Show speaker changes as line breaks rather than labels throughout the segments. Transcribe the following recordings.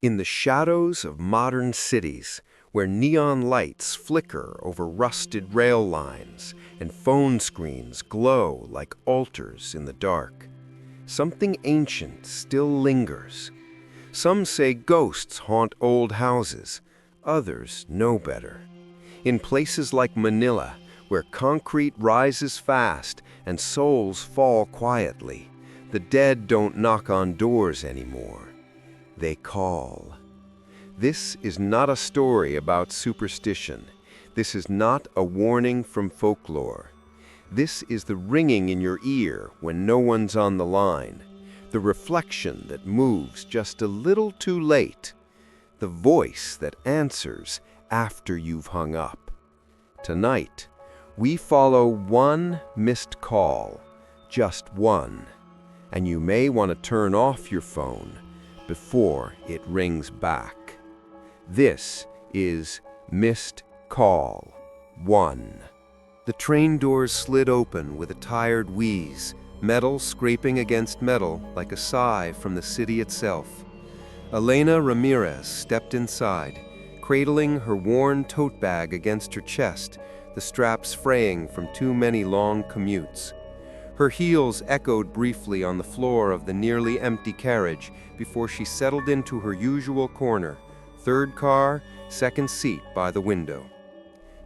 In the shadows of modern cities, where neon lights flicker over rusted rail lines and phone screens glow like altars in the dark, something ancient still lingers. Some say ghosts haunt old houses, others know better. In places like Manila, where concrete rises fast and souls fall quietly, the dead don't knock on doors anymore. They call. This is not a story about superstition. This is not a warning from folklore. This is the ringing in your ear when no one's on the line, the reflection that moves just a little too late, the voice that answers after you've hung up. Tonight, we follow one missed call, just one, and you may want to turn off your phone before it rings back. This is Missed Call 1. The train doors slid open with a tired wheeze, metal scraping against metal like a sigh from the city itself. Elena Ramirez stepped inside, cradling her worn tote bag against her chest, the straps fraying from too many long commutes. Her heels echoed briefly on the floor of the nearly empty carriage before she settled into her usual corner, third car, second seat by the window.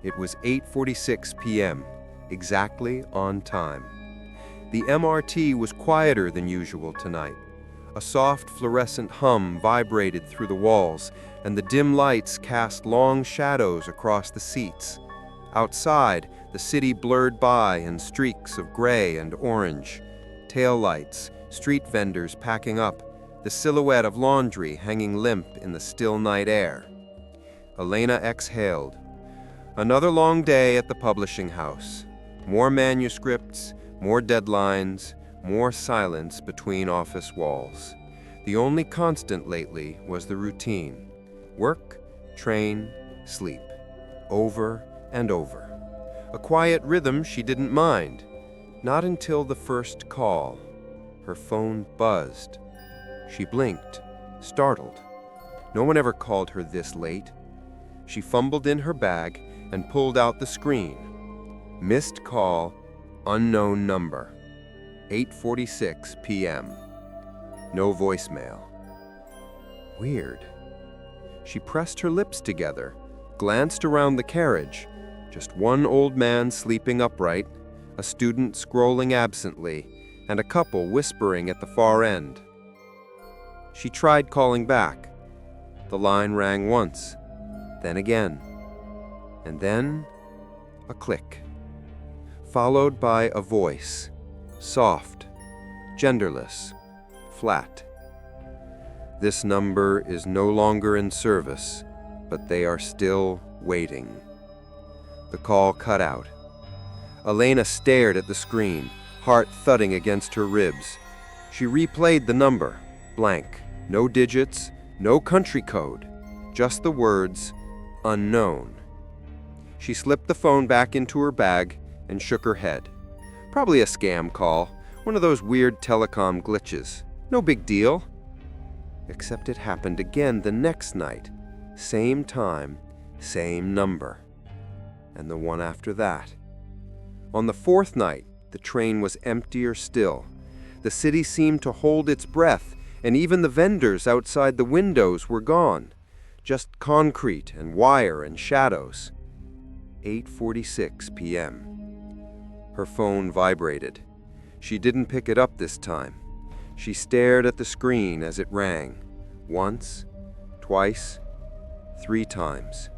It was 8:46 p.m., exactly on time. The MRT was quieter than usual tonight. A soft fluorescent hum vibrated through the walls, and the dim lights cast long shadows across the seats. Outside, the city blurred by in streaks of gray and orange. Taillights, street vendors packing up, the silhouette of laundry hanging limp in the still night air. Elena exhaled. Another long day at the publishing house. More manuscripts, more deadlines, more silence between office walls. The only constant lately was the routine. Work, train, sleep. Over and over. A quiet rhythm she didn't mind. Not until the first call. Her phone buzzed. She blinked, startled. No one ever called her this late. She fumbled in her bag and pulled out the screen. Missed call, unknown number. 8:46 p.m. No voicemail. Weird. She pressed her lips together, glanced around the carriage. Just one old man sleeping upright, a student scrolling absently, and a couple whispering at the far end. She tried calling back. The line rang once, then again, and then a click, followed by a voice, soft, genderless, flat. This number is no longer in service, but they are still waiting. The call cut out. Elena stared at the screen, heart thudding against her ribs. She replayed the number, blank, no digits, no country code, just the words, unknown. She slipped the phone back into her bag and shook her head. Probably a scam call, one of those weird telecom glitches. No big deal. Except it happened again the next night. Same time, same number. And the one after that. On the fourth night, the train was emptier still. The city seemed to hold its breath, and even the vendors outside the windows were gone. Just concrete and wire and shadows. 8:46 p.m. Her phone vibrated. She didn't pick it up this time. She stared at the screen as it rang. Once, twice, 3 times.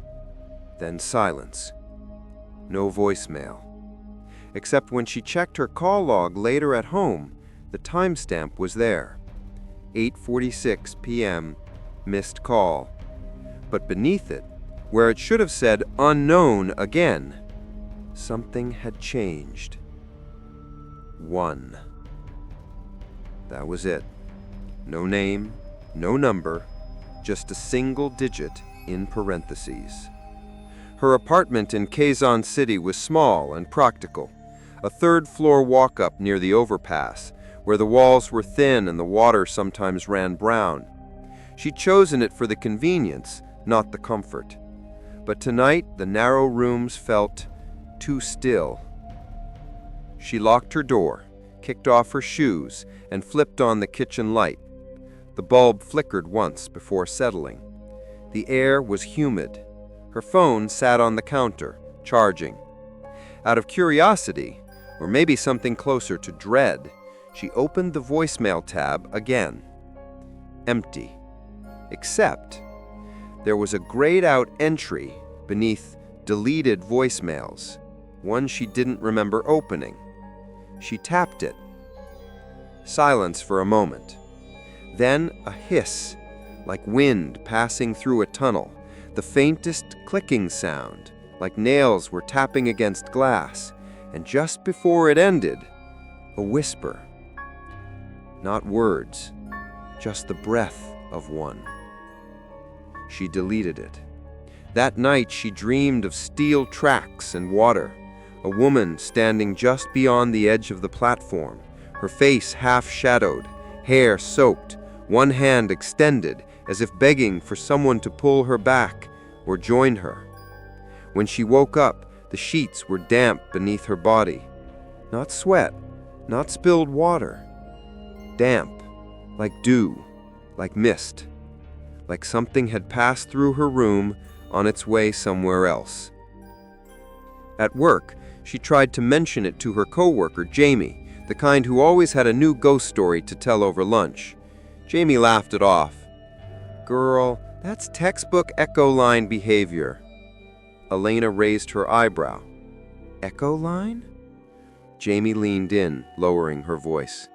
Then silence. No voicemail. Except when she checked her call log later at home, the timestamp was there. 8:46 p.m., missed call. But beneath it, where it should have said unknown again, something had changed. 1. That was it. No name, no number, just a single digit in parentheses. Her apartment in Quezon City was small and practical. A third-floor walk-up near the overpass, where the walls were thin and the water sometimes ran brown. She'd chosen it for the convenience, not the comfort. But tonight, the narrow rooms felt too still. She locked her door, kicked off her shoes, and flipped on the kitchen light. The bulb flickered once before settling. The air was humid. Her phone sat on the counter, charging. Out of curiosity, or maybe something closer to dread, she opened the voicemail tab again. Empty. Except there was a grayed-out entry beneath deleted voicemails, one she didn't remember opening. She tapped it. Silence for a moment. Then a hiss, like wind passing through a tunnel, the faintest clicking sound, like nails were tapping against glass, and just before it ended, a whisper. Not words, just the breath of one. She deleted it. That night she dreamed of steel tracks and water, a woman standing just beyond the edge of the platform, her face half-shadowed, hair soaked, one hand extended as if begging for someone to pull her back or join her. When she woke up, the sheets were damp beneath her body. Not sweat, not spilled water. Damp, like dew, like mist. Like something had passed through her room on its way somewhere else. At work, she tried to mention it to her coworker, Jamie, the kind who always had a new ghost story to tell over lunch. Jamie laughed it off. Girl, that's textbook echo line behavior. Elena raised her eyebrow. Echo line? Jamie leaned in, lowering her voice.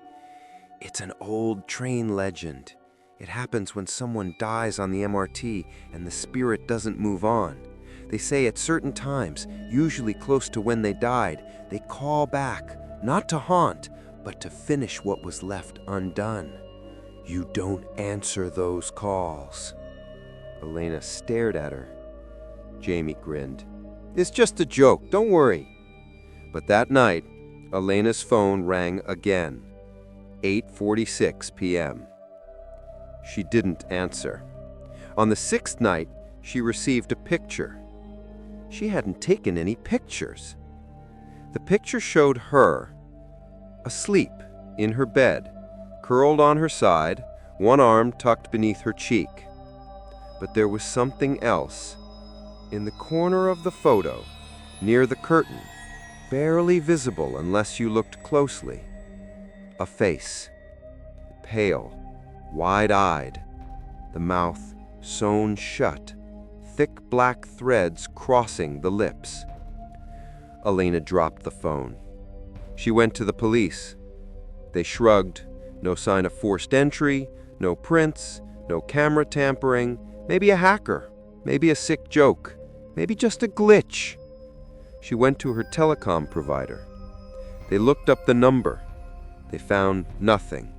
It's an old train legend. It happens when someone dies on the MRT and the spirit doesn't move on. They say at certain times, usually close to when they died, they call back, not to haunt, but to finish what was left undone. You don't answer those calls. Elena stared at her. Jamie grinned. It's just a joke, don't worry. But that night, Elena's phone rang again. 8:46 p.m. She didn't answer. On the sixth night, she received a picture. She hadn't taken any pictures. The picture showed her, asleep, in her bed, curled on her side, one arm tucked beneath her cheek. But there was something else. In the corner of the photo, near the curtain, barely visible unless you looked closely, a face, pale, wide-eyed, the mouth sewn shut, thick black threads crossing the lips. Elena dropped the phone. She went to the police. They shrugged. No sign of forced entry, no prints, no camera tampering, maybe a hacker, maybe a sick joke, maybe just a glitch. She went to her telecom provider. They looked up the number. They found nothing.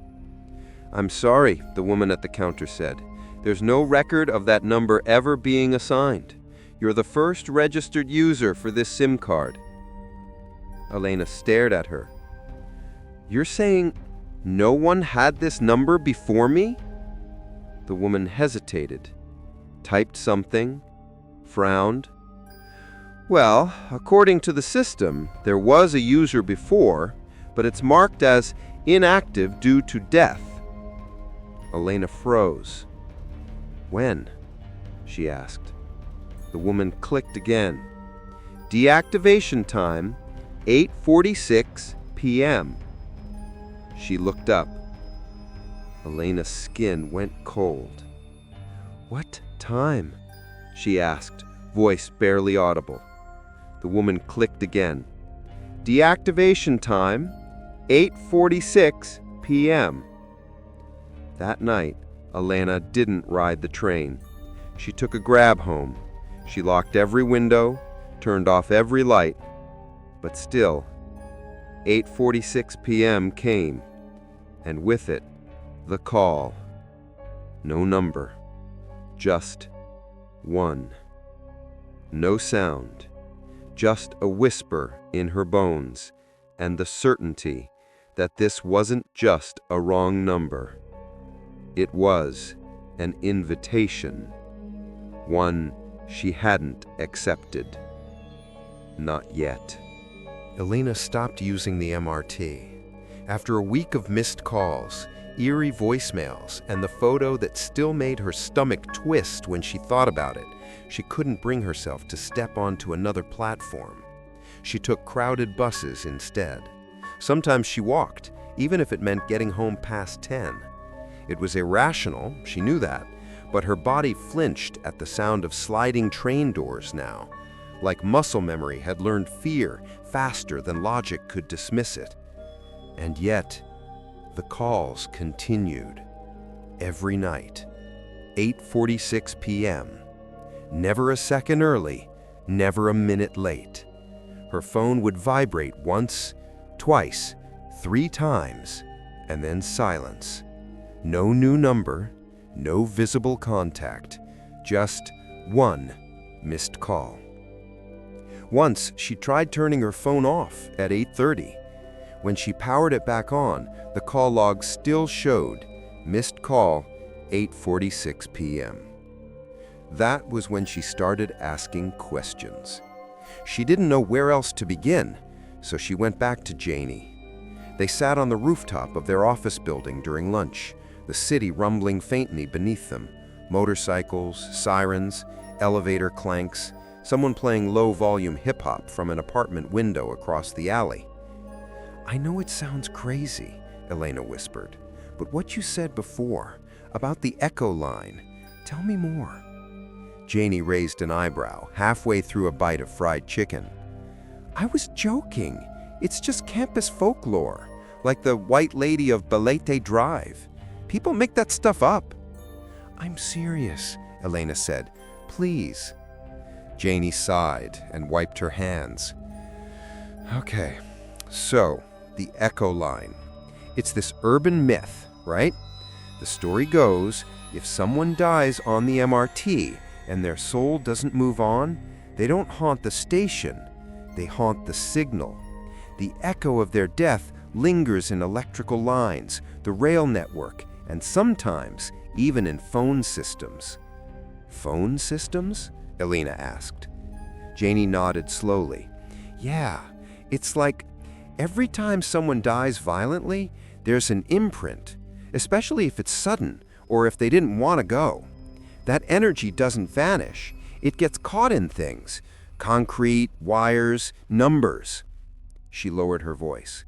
I'm sorry, the woman at the counter said. There's no record of that number ever being assigned. You're the first registered user for this SIM card. Elena stared at her. You're saying no one had this number before me? The woman hesitated, typed something, frowned. Well, according to the system, there was a user before, but it's marked as inactive due to death. Elena froze. When? She asked. The woman clicked again. Deactivation time, 8:46 p.m. She looked up. Elena's skin went cold. What time? She asked, voice barely audible. The woman clicked again. Deactivation time, 8:46 p.m. That night, Elena didn't ride the train. She took a grab home. She locked every window, turned off every light. But still, 8:46 p.m. came, and with it, the call. No number, just one. No sound, just a whisper in her bones, and the certainty that this wasn't just a wrong number. It was an invitation, one she hadn't accepted. Not yet. Elena stopped using the MRT. After a week of missed calls, eerie voicemails, and the photo that still made her stomach twist when she thought about it, she couldn't bring herself to step onto another platform. She took crowded buses instead. Sometimes she walked, even if it meant getting home past 10. It was irrational, she knew that, but her body flinched at the sound of sliding train doors now. Like muscle memory had learned fear faster than logic could dismiss it. And yet, the calls continued. Every night, 8:46 p.m. Never a second early, never a minute late. Her phone would vibrate once, twice, 3 times, and then silence. No new number, no visible contact, just one missed call. Once, she tried turning her phone off at 8:30. When she powered it back on, the call log still showed missed call, 8:46 p.m. That was when she started asking questions. She didn't know where else to begin, so she went back to Janie. They sat on the rooftop of their office building during lunch, the city rumbling faintly beneath them. Motorcycles, sirens, elevator clanks, someone playing low-volume hip-hop from an apartment window across the alley. "I know it sounds crazy," Elena whispered, "but what you said before, about the echo line, tell me more." Janie raised an eyebrow, halfway through a bite of fried chicken. "I was joking. It's just campus folklore, like the White Lady of Balete Drive. People make that stuff up." "I'm serious," Elena said. "Please." Janie sighed and wiped her hands. "Okay, so the echo line. It's this urban myth, right? The story goes, if someone dies on the MRT and their soul doesn't move on, they don't haunt the station, they haunt the signal. The echo of their death lingers in electrical lines, the rail network, and sometimes even in phone systems." "Phone systems?" Elena asked. Janie nodded slowly. "Yeah, it's like every time someone dies violently, there's an imprint, especially if it's sudden or if they didn't want to go. That energy doesn't vanish. It gets caught in things, concrete, wires, numbers." She lowered her voice.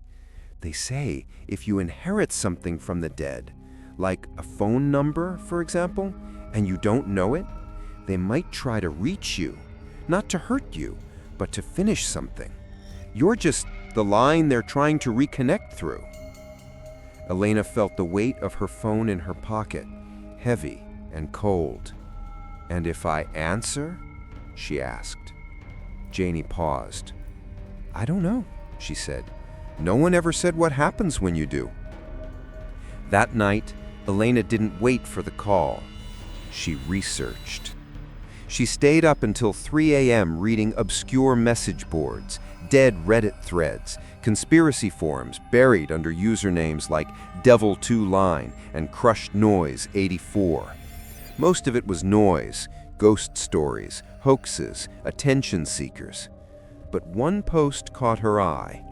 "They say if you inherit something from the dead, like a phone number, for example, and you don't know it, they might try to reach you, not to hurt you, but to finish something. You're just the line they're trying to reconnect through." Elena felt the weight of her phone in her pocket, heavy and cold. "And if I answer?" she asked. Janie paused. "I don't know," she said. "No one ever said what happens when you do." That night, Elena didn't wait for the call. She researched. She stayed up until 3 a.m. reading obscure message boards, dead Reddit threads, conspiracy forums buried under usernames like Devil2Line and Crushed Noise 84. Most of it was noise, ghost stories, hoaxes, attention seekers. But one post caught her eye.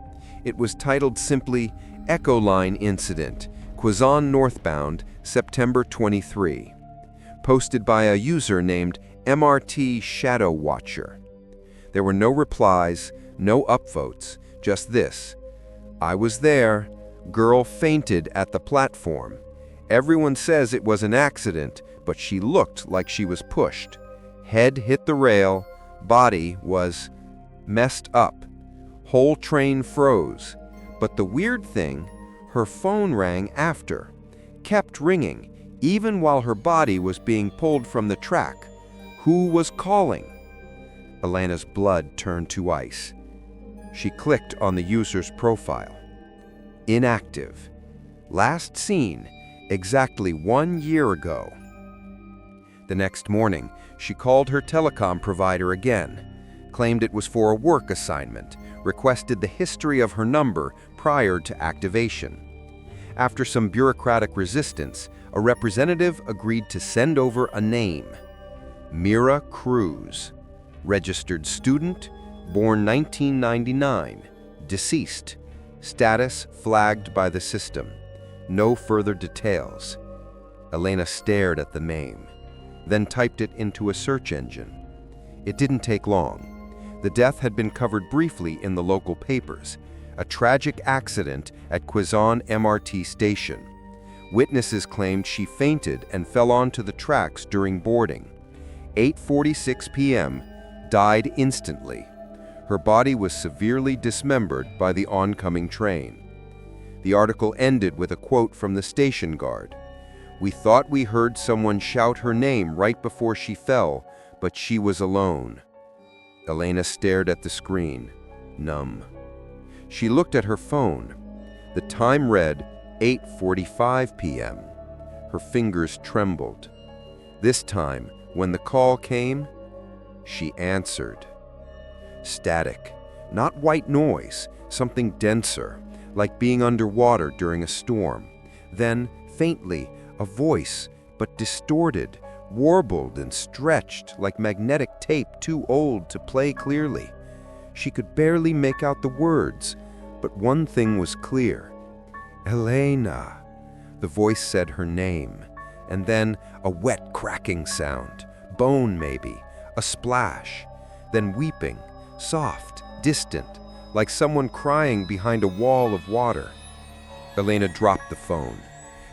It was titled simply, "Echo Line Incident, Quezon Northbound, September 23." Posted by a user named MRT Shadow Watcher. There were no replies, no upvotes, just this: "I was there. Girl fainted at the platform. Everyone says it was an accident, but she looked like she was pushed. Head hit the rail, body was messed up. Whole train froze. But the weird thing, her phone rang after. Kept ringing, even while her body was being pulled from the track. Who was calling?" Elena's blood turned to ice. She clicked on the user's profile. Inactive. Last seen exactly 1 year ago. The next morning, she called her telecom provider again, claimed it was for a work assignment, requested the history of her number prior to activation. After some bureaucratic resistance, a representative agreed to send over a name. Mira Cruz, registered student, born 1999, deceased, status flagged by the system. No further details. Elena stared at the name, then typed it into a search engine. It didn't take long. The death had been covered briefly in the local papers, a tragic accident at Quezon MRT station. Witnesses claimed she fainted and fell onto the tracks during boarding. 8:46 p.m., died instantly. Her body was severely dismembered by the oncoming train. The article ended with a quote from the station guard. "We thought we heard someone shout her name right before she fell, but she was alone." Elena stared at the screen, numb. She looked at her phone. The time read 8:45 p.m. Her fingers trembled. This time, when the call came, she answered. Static, not white noise, something denser, like being underwater during a storm. Then, faintly, a voice, but distorted, warbled and stretched like magnetic tape too old to play clearly. She could barely make out the words, but one thing was clear. Elena. The voice said her name, and then a wet cracking sound, bone maybe, a splash, then weeping, soft, distant, like someone crying behind a wall of water. Elena dropped the phone.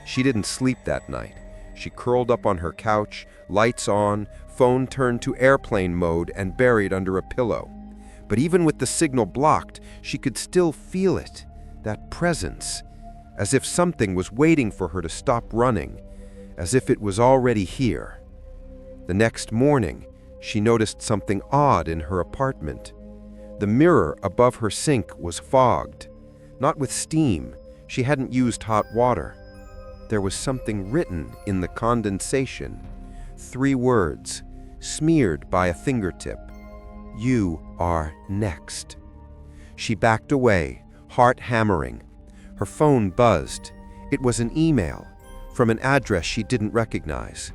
She didn't sleep that night. She curled up on her couch, lights on, phone turned to airplane mode and buried under a pillow. But even with the signal blocked, she could still feel it, that presence, as if something was waiting for her to stop running, as if it was already here. The next morning, she noticed something odd in her apartment. The mirror above her sink was fogged, not with steam. She hadn't used hot water. There was something written in the condensation. 3 words, smeared by a fingertip. "You are next." She backed away, heart hammering. Her phone buzzed. It was an email from an address she didn't recognize.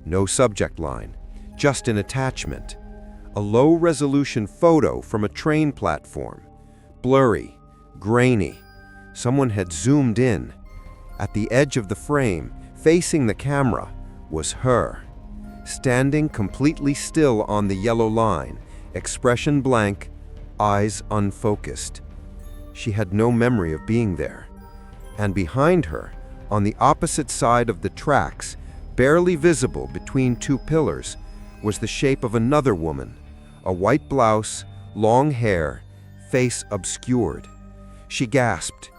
No subject line, just an attachment. A low-resolution photo from a train platform. Blurry, grainy. Someone had zoomed in. At the edge of the frame, facing the camera, was her, standing completely still on the yellow line, expression blank, eyes unfocused. She had no memory of being there. And behind her, on the opposite side of the tracks, barely visible between 2 pillars, was the shape of another woman, a white blouse, long hair, face obscured. She gasped.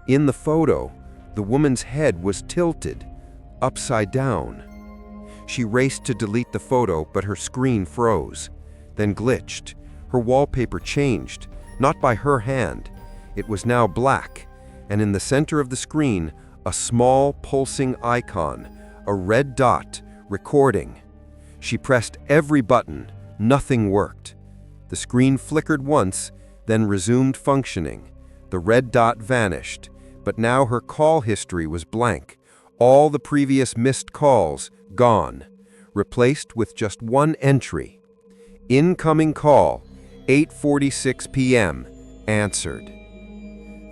In the photo, the woman's head was tilted, upside down. She raced to delete the photo, but her screen froze, then glitched. Her wallpaper changed, not by her hand. It was now black, and in the center of the screen, a small pulsing icon, a red dot, recording. She pressed every button. Nothing worked. The screen flickered once, then resumed functioning. The red dot vanished, but now her call history was blank. All the previous missed calls gone, replaced with just one entry. Incoming call, 8:46 p.m., answered.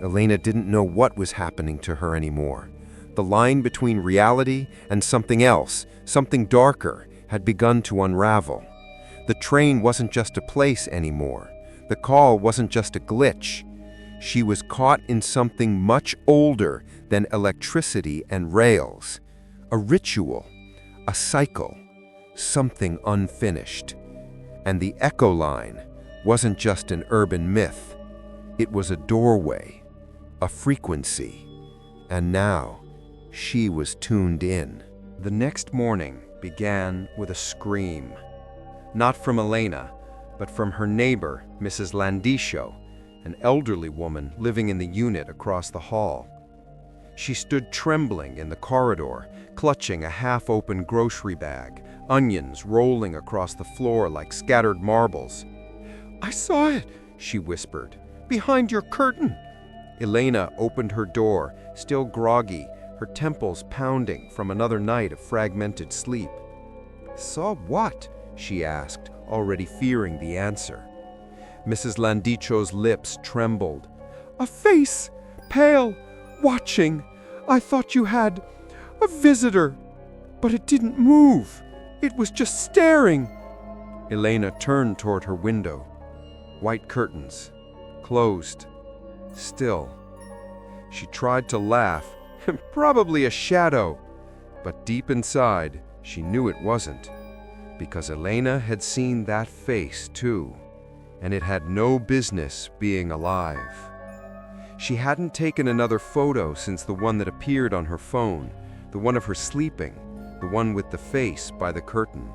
Elena didn't know what was happening to her anymore. The line between reality and something else, something darker, had begun to unravel. The train wasn't just a place anymore. The call wasn't just a glitch. She was caught in something much older than electricity and rails. A ritual, a cycle, something unfinished. And the echo line wasn't just an urban myth. It was a doorway, a frequency. And now, she was tuned in. The next morning began with a scream. Not from Elena, but from her neighbor, Mrs. Landisho, an elderly woman living in the unit across the hall. She stood trembling in the corridor, clutching a half-open grocery bag, onions rolling across the floor like scattered marbles. "I saw it," she whispered, "behind your curtain." Elena opened her door, still groggy, her temples pounding from another night of fragmented sleep. "Saw what?" she asked, already fearing the answer. Mrs. Landicho's lips trembled. "A face, pale, watching. I thought you had a visitor, but it didn't move. It was just staring." Elena turned toward her window. White curtains, closed, still. She tried to laugh. Probably a shadow. But deep inside, she knew it wasn't. Because Elena had seen that face too, and it had no business being alive. She hadn't taken another photo since the one that appeared on her phone, the one of her sleeping, the one with the face by the curtain.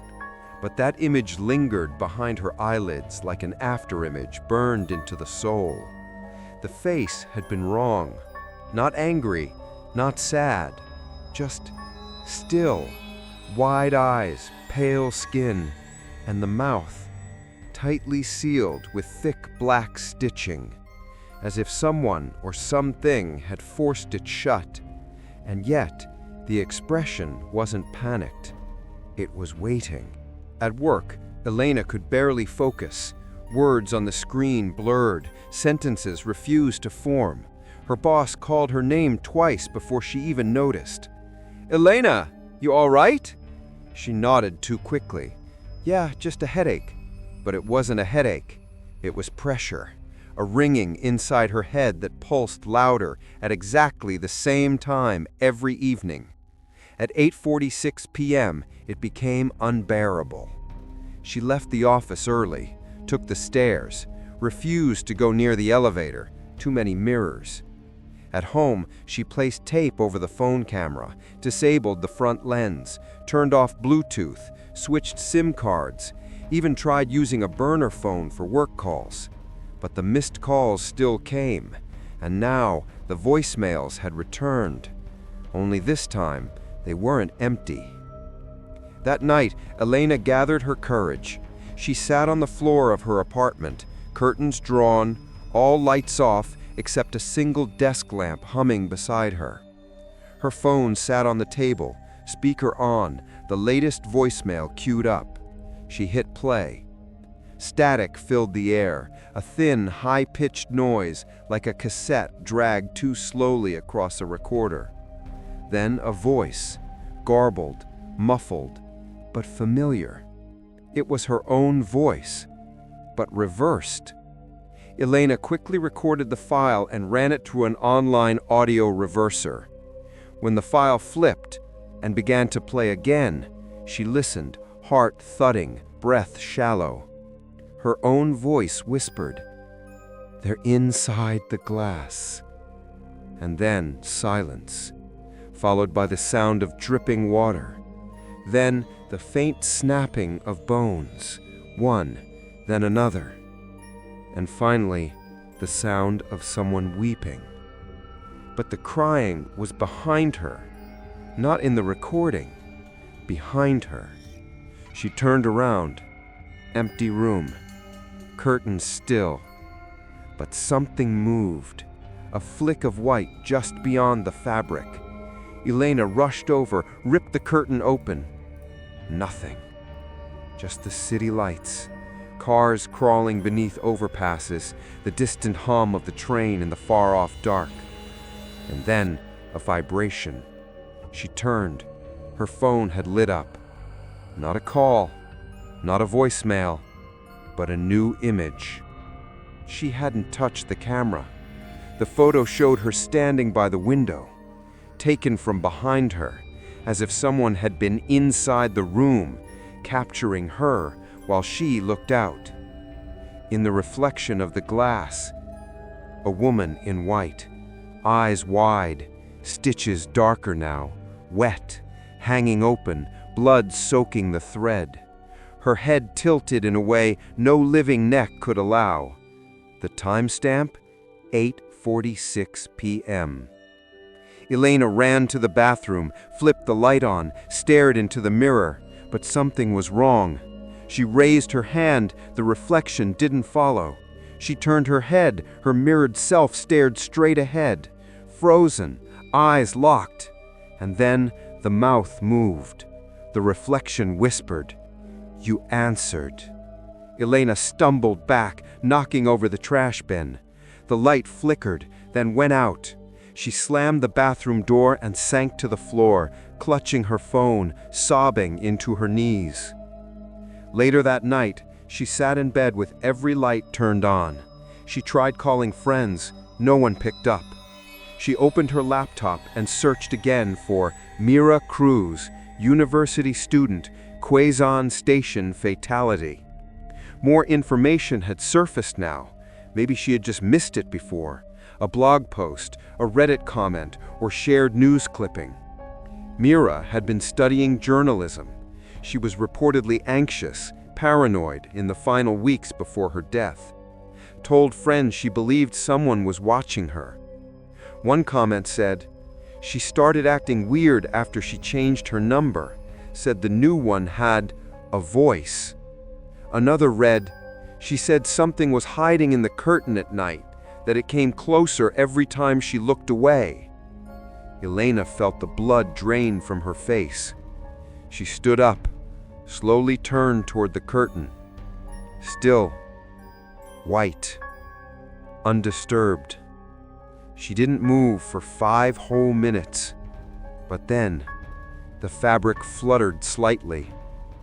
But that image lingered behind her eyelids like an afterimage burned into the soul. The face had been wrong. Not angry, not sad, just still. Wide eyes, pale skin, and the mouth, tightly sealed with thick black stitching, as if someone or something had forced it shut. And yet, the expression wasn't panicked. It was waiting. At work, Elena could barely focus. Words on the screen blurred, sentences refused to form. Her boss called her name twice before she even noticed. "Elena, you all right?" She nodded too quickly. "Yeah, just a headache." But it wasn't a headache. It was pressure, a ringing inside her head that pulsed louder at exactly the same time every evening. At 8:46 p.m., it became unbearable. She left the office early, took the stairs, refused to go near the elevator, too many mirrors. At home, she placed tape over the phone camera, disabled the front lens, turned off Bluetooth, switched SIM cards, even tried using a burner phone for work calls. But the missed calls still came, and now the voicemails had returned. Only this time, they weren't empty. That night, Elena gathered her courage. She sat on the floor of her apartment, curtains drawn, all lights off except a single desk lamp humming beside her. Her phone sat on the table, speaker on, the latest voicemail queued up. She hit play. Static filled the air, a thin, high-pitched noise like a cassette dragged too slowly across a recorder. Then a voice, garbled, muffled, but familiar. It was her own voice, but reversed. Elena quickly recorded the file and ran it through an online audio reverser. When the file flipped and began to play again, she listened, heart thudding, breath shallow. Her own voice whispered, "They're inside the glass." And then silence, followed by the sound of dripping water. Then the faint snapping of bones, one, then another. And finally, the sound of someone weeping. But the crying was behind her, not in the recording, behind her. She turned around. Empty room. Curtains still. But something moved. A flick of white just beyond the fabric. Elena rushed over, ripped the curtain open. Nothing. Just the city lights. Cars crawling beneath overpasses, the distant hum of the train in the far-off dark. And then a vibration. She turned. Her phone had lit up. Not a call, not a voicemail, but a new image. She hadn't touched the camera. The photo showed her standing by the window, taken from behind her, as if someone had been inside the room, capturing her while she looked out. In the reflection of the glass, a woman in white, eyes wide, stitches darker now, wet, hanging open, blood soaking the thread. Her head tilted in a way no living neck could allow. The timestamp? 8:46 p.m. Elena ran to the bathroom, flipped the light on, stared into the mirror, but something was wrong. She raised her hand, the reflection didn't follow. She turned her head, her mirrored self stared straight ahead, frozen, eyes locked.
And then the mouth moved. The reflection whispered, "You answered." Elena stumbled back, knocking over the trash bin. The light flickered, then went out. She slammed the bathroom door and sank to the floor, clutching her phone, sobbing into her knees. Later that night, she sat in bed with every light turned on. She tried calling friends. No one picked up. She opened her laptop and searched again for Mira Cruz, university student, Quezon Station fatality. More information had surfaced now. Maybe she had just missed it before. A blog post, a Reddit comment, or shared news clipping. Mira had been studying journalism. She was reportedly anxious, paranoid in the final weeks before her death. Told friends she believed someone was watching her. One comment said, "She started acting weird after she changed her number," said the new one had a voice. Another read, "She said something was hiding in the curtain at night, that it came closer every time she looked away." Elena felt the blood drain from her face. She stood up, slowly turned toward the curtain. Still, white, undisturbed. She didn't move for 5 whole minutes. But then, the fabric fluttered slightly,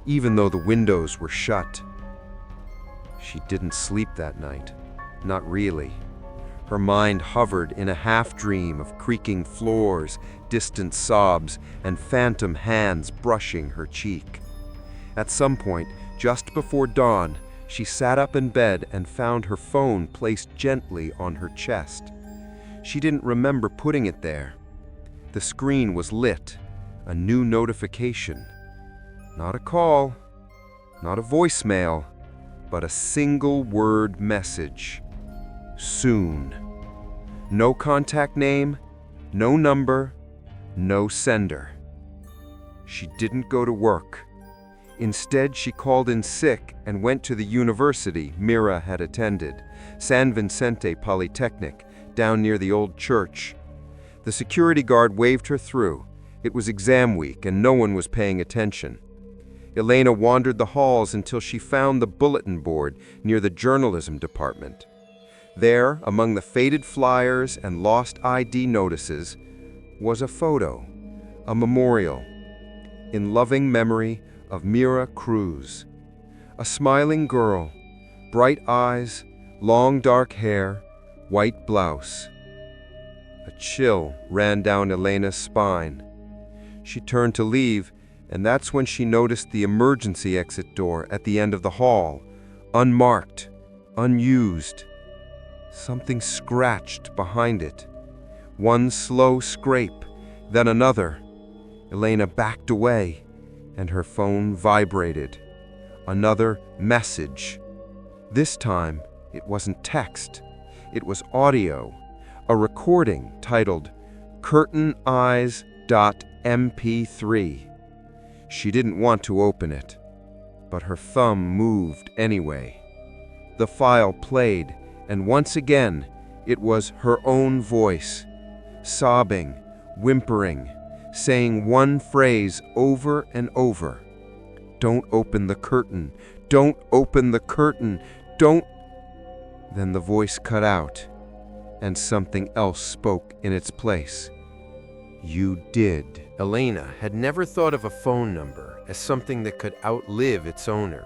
even though the windows were shut. She didn't sleep that night. Not really. Her mind hovered in a half-dream of creaking floors, distant sobs, and phantom hands brushing her cheek. At some point, just before dawn, she sat up in bed and found her phone placed gently on her chest. She didn't remember putting it there. The screen was lit, a new notification. Not a call, not a voicemail, but a single-word message. Soon. No contact name, no number, no sender. She didn't go to work. Instead, she called in sick and went to the university Mira had attended, San Vicente Polytechnic, down near the old church. The security guard waved her through. It was exam week and no one was paying attention. Elena wandered the halls until she found the bulletin board near the journalism department. There, among the faded flyers and lost ID notices, was a photo, a memorial, in loving memory of Mira Cruz. A smiling girl, bright eyes, long dark hair, white blouse. A chill ran down Elena's spine. She turned to leave, and that's when she noticed the emergency exit door at the end of the hall, unmarked, unused. Something scratched behind it. One slow scrape, then another. Elena backed away, and her phone vibrated. Another message. This time, it wasn't text. It was audio, a recording titled curtaineyes.mp3. She didn't want to open it, but her thumb moved anyway. The file played, and once again, it was her own voice, sobbing, whimpering, saying one phrase over and over. "Don't open the curtain. Don't open the curtain. Don't..." Then the voice cut out, and something else spoke in its place. "You did."
Elena had never thought of a phone number as something that could outlive its owner.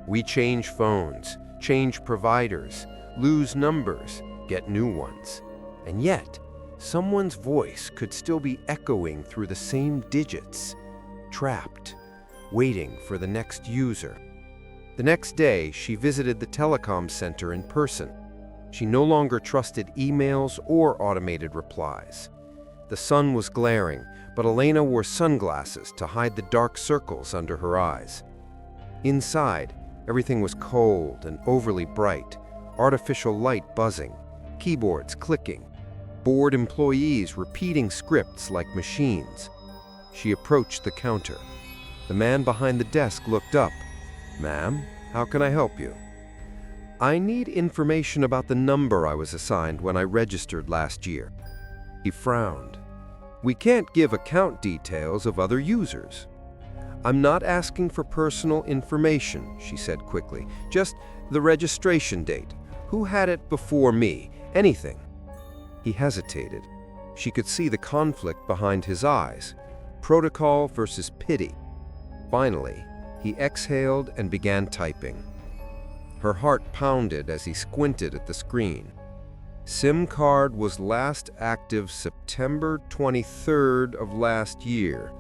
We change phones, change providers, lose numbers, get new ones. And yet, someone's voice could still be echoing through the same digits, trapped, waiting for the next user. The next day, she visited the telecom center in person. She no longer trusted emails or automated replies. The sun was glaring, but Elena wore sunglasses to hide the dark circles under her eyes. Inside, everything was cold and overly bright, artificial light buzzing, keyboards clicking, bored employees repeating scripts like machines. She approached the counter. The man behind the desk looked up. "Ma'am, how can I help you?" "I need information about the number I was assigned when I registered last year." He frowned. We can't give account details of other users. I'm not asking for personal information, she said quickly. Just the registration date. Who had it before me? Anything. He hesitated. She could see the conflict behind his eyes. Protocol versus pity. Finally, he exhaled and began typing. Her heart pounded as he squinted at the screen. SIM card was last active September 23rd of last year.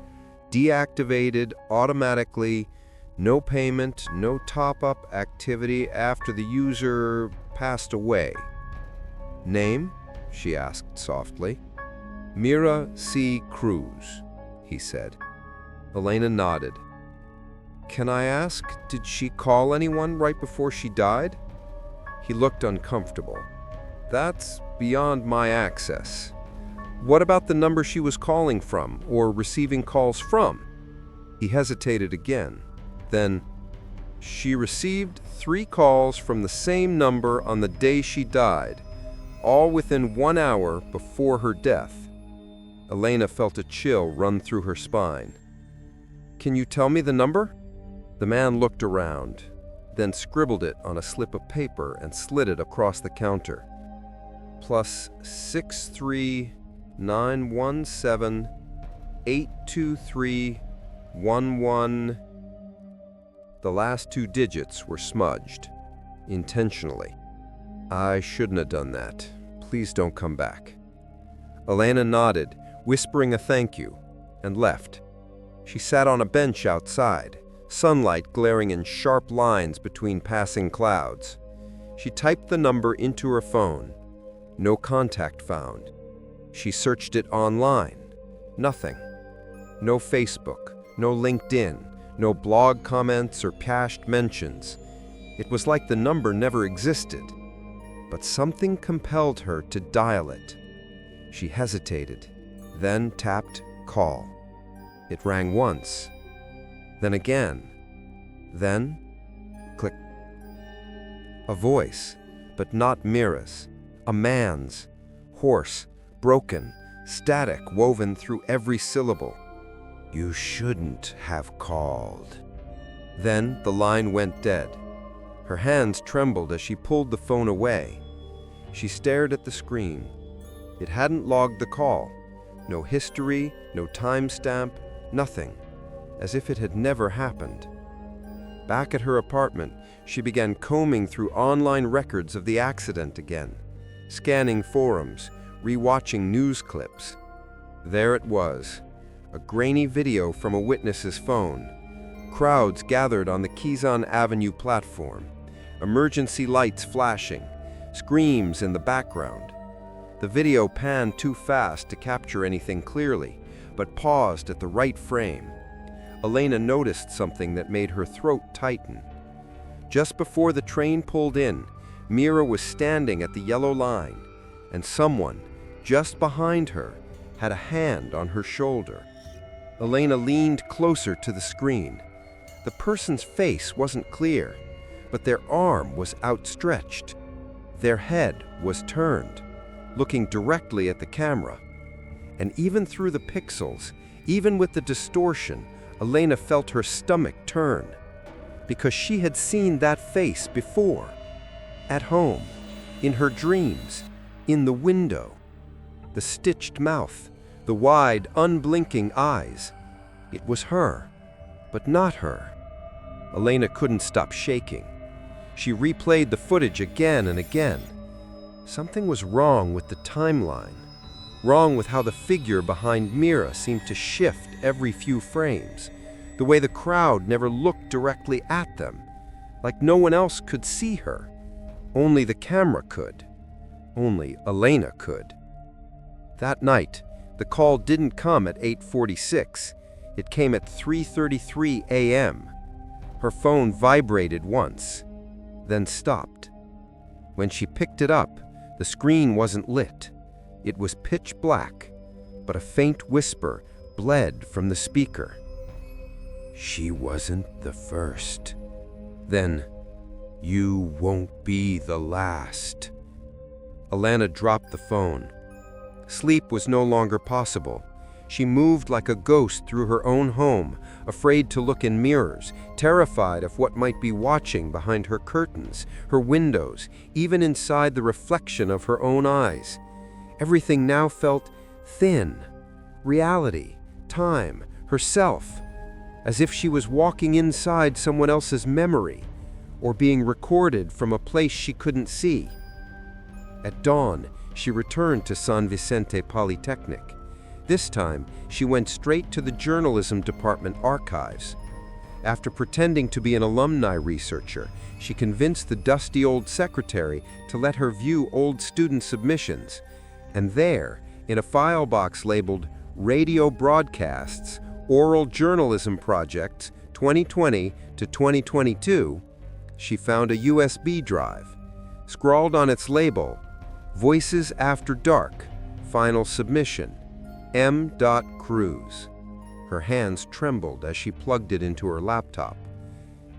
Deactivated automatically. No payment, no top-up activity after the user passed away. Name? She asked softly. Mira C. Cruz, he said. Elena nodded. Can I ask, did she call anyone right before she died? He looked uncomfortable. That's beyond my access. What about the number she was calling from or receiving calls from? He hesitated again. Then, she received 3 calls from the same number on the day she died, all within 1 hour before her death. Elena felt a chill run through her spine. Can you tell me the number? The man looked around, then scribbled it on a slip of paper and slid it across the counter. +63 917 823 11. The last 2 digits were smudged, intentionally. I shouldn't have done that. Please don't come back. Elena nodded, whispering a thank you, and left. She sat on a bench outside, sunlight glaring in sharp lines between passing clouds. She typed the number into her phone. No contact found. She searched it online. Nothing. No Facebook, no LinkedIn, no blog comments or past mentions. It was like the number never existed. But something compelled her to dial it. She hesitated, then tapped call. It rang once, then again, then click. A voice, but not Mira's. A man's, hoarse, broken, static woven through every syllable. You shouldn't have called. Then the line went dead. Her hands trembled as she pulled the phone away. She stared at the screen. It hadn't logged the call. No history, no timestamp, nothing. As if it had never happened. Back at her apartment, she began combing through online records of the accident again. Scanning forums, rewatching news clips. There it was, a grainy video from a witness's phone. Crowds gathered on the Quezon Avenue platform, emergency lights flashing, screams in the background. The video panned too fast to capture anything clearly, but paused at the right frame. Elena noticed something that made her throat tighten. Just before the train pulled in, Mira was standing at the yellow line, and someone, just behind her, had a hand on her shoulder. Elena leaned closer to the screen. The person's face wasn't clear, but their arm was outstretched. Their head was turned, looking directly at the camera. And even through the pixels, even with the distortion, Elena felt her stomach turn, because she had seen that face before. At home, in her dreams, in the window. The stitched mouth, the wide, unblinking eyes. It was her, but not her. Elena couldn't stop shaking. She replayed the footage again and again. Something was wrong with the timeline. Wrong with how the figure behind Mira seemed to shift every few frames. The way the crowd never looked directly at them. Like no one else could see her. Only the camera could. Only Elena could. That night, the call didn't come at 8:46. It came at 3:33 a.m. Her phone vibrated once, then stopped. When she picked it up, the screen wasn't lit. It was pitch black, but a faint whisper bled from the speaker. She wasn't the first. Then, you won't be the last. Elena dropped the phone. Sleep was no longer possible. She moved like a ghost through her own home, afraid to look in mirrors, terrified of what might be watching behind her curtains, her windows, even inside the reflection of her own eyes. Everything now felt thin. Reality, time, herself, as if she was walking inside someone else's memory, or being recorded from a place she couldn't see. At dawn, she returned to San Vicente Polytechnic. This time, she went straight to the journalism department archives. After pretending to be an alumni researcher, she convinced the dusty old secretary to let her view old student submissions. And there, in a file box labeled Radio Broadcasts, Oral Journalism Projects 2020 to 2022, she found a USB drive. Scrawled on its label, Voices After Dark, Final Submission, M. Cruz. Her hands trembled as she plugged it into her laptop.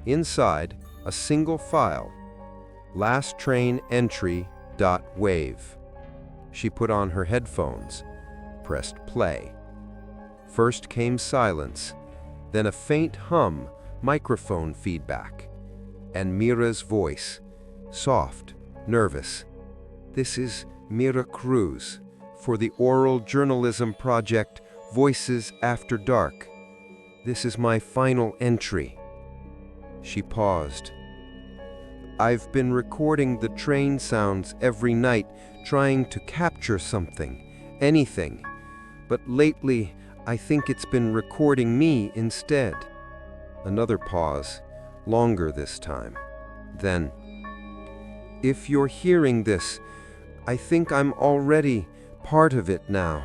Inside, a single file, Last Train Entry.wave. She put on her headphones, pressed play. First came silence, then a faint hum, microphone feedback, and Mira's voice, soft, nervous. This is Mira Cruz for the Oral Journalism Project Voices After Dark. This is my final entry. She paused. I've been recording the train sounds every night, trying to capture something, anything. But lately, I think it's been recording me instead. Another pause, longer this time. Then, if you're hearing this, I think I'm already part of it now.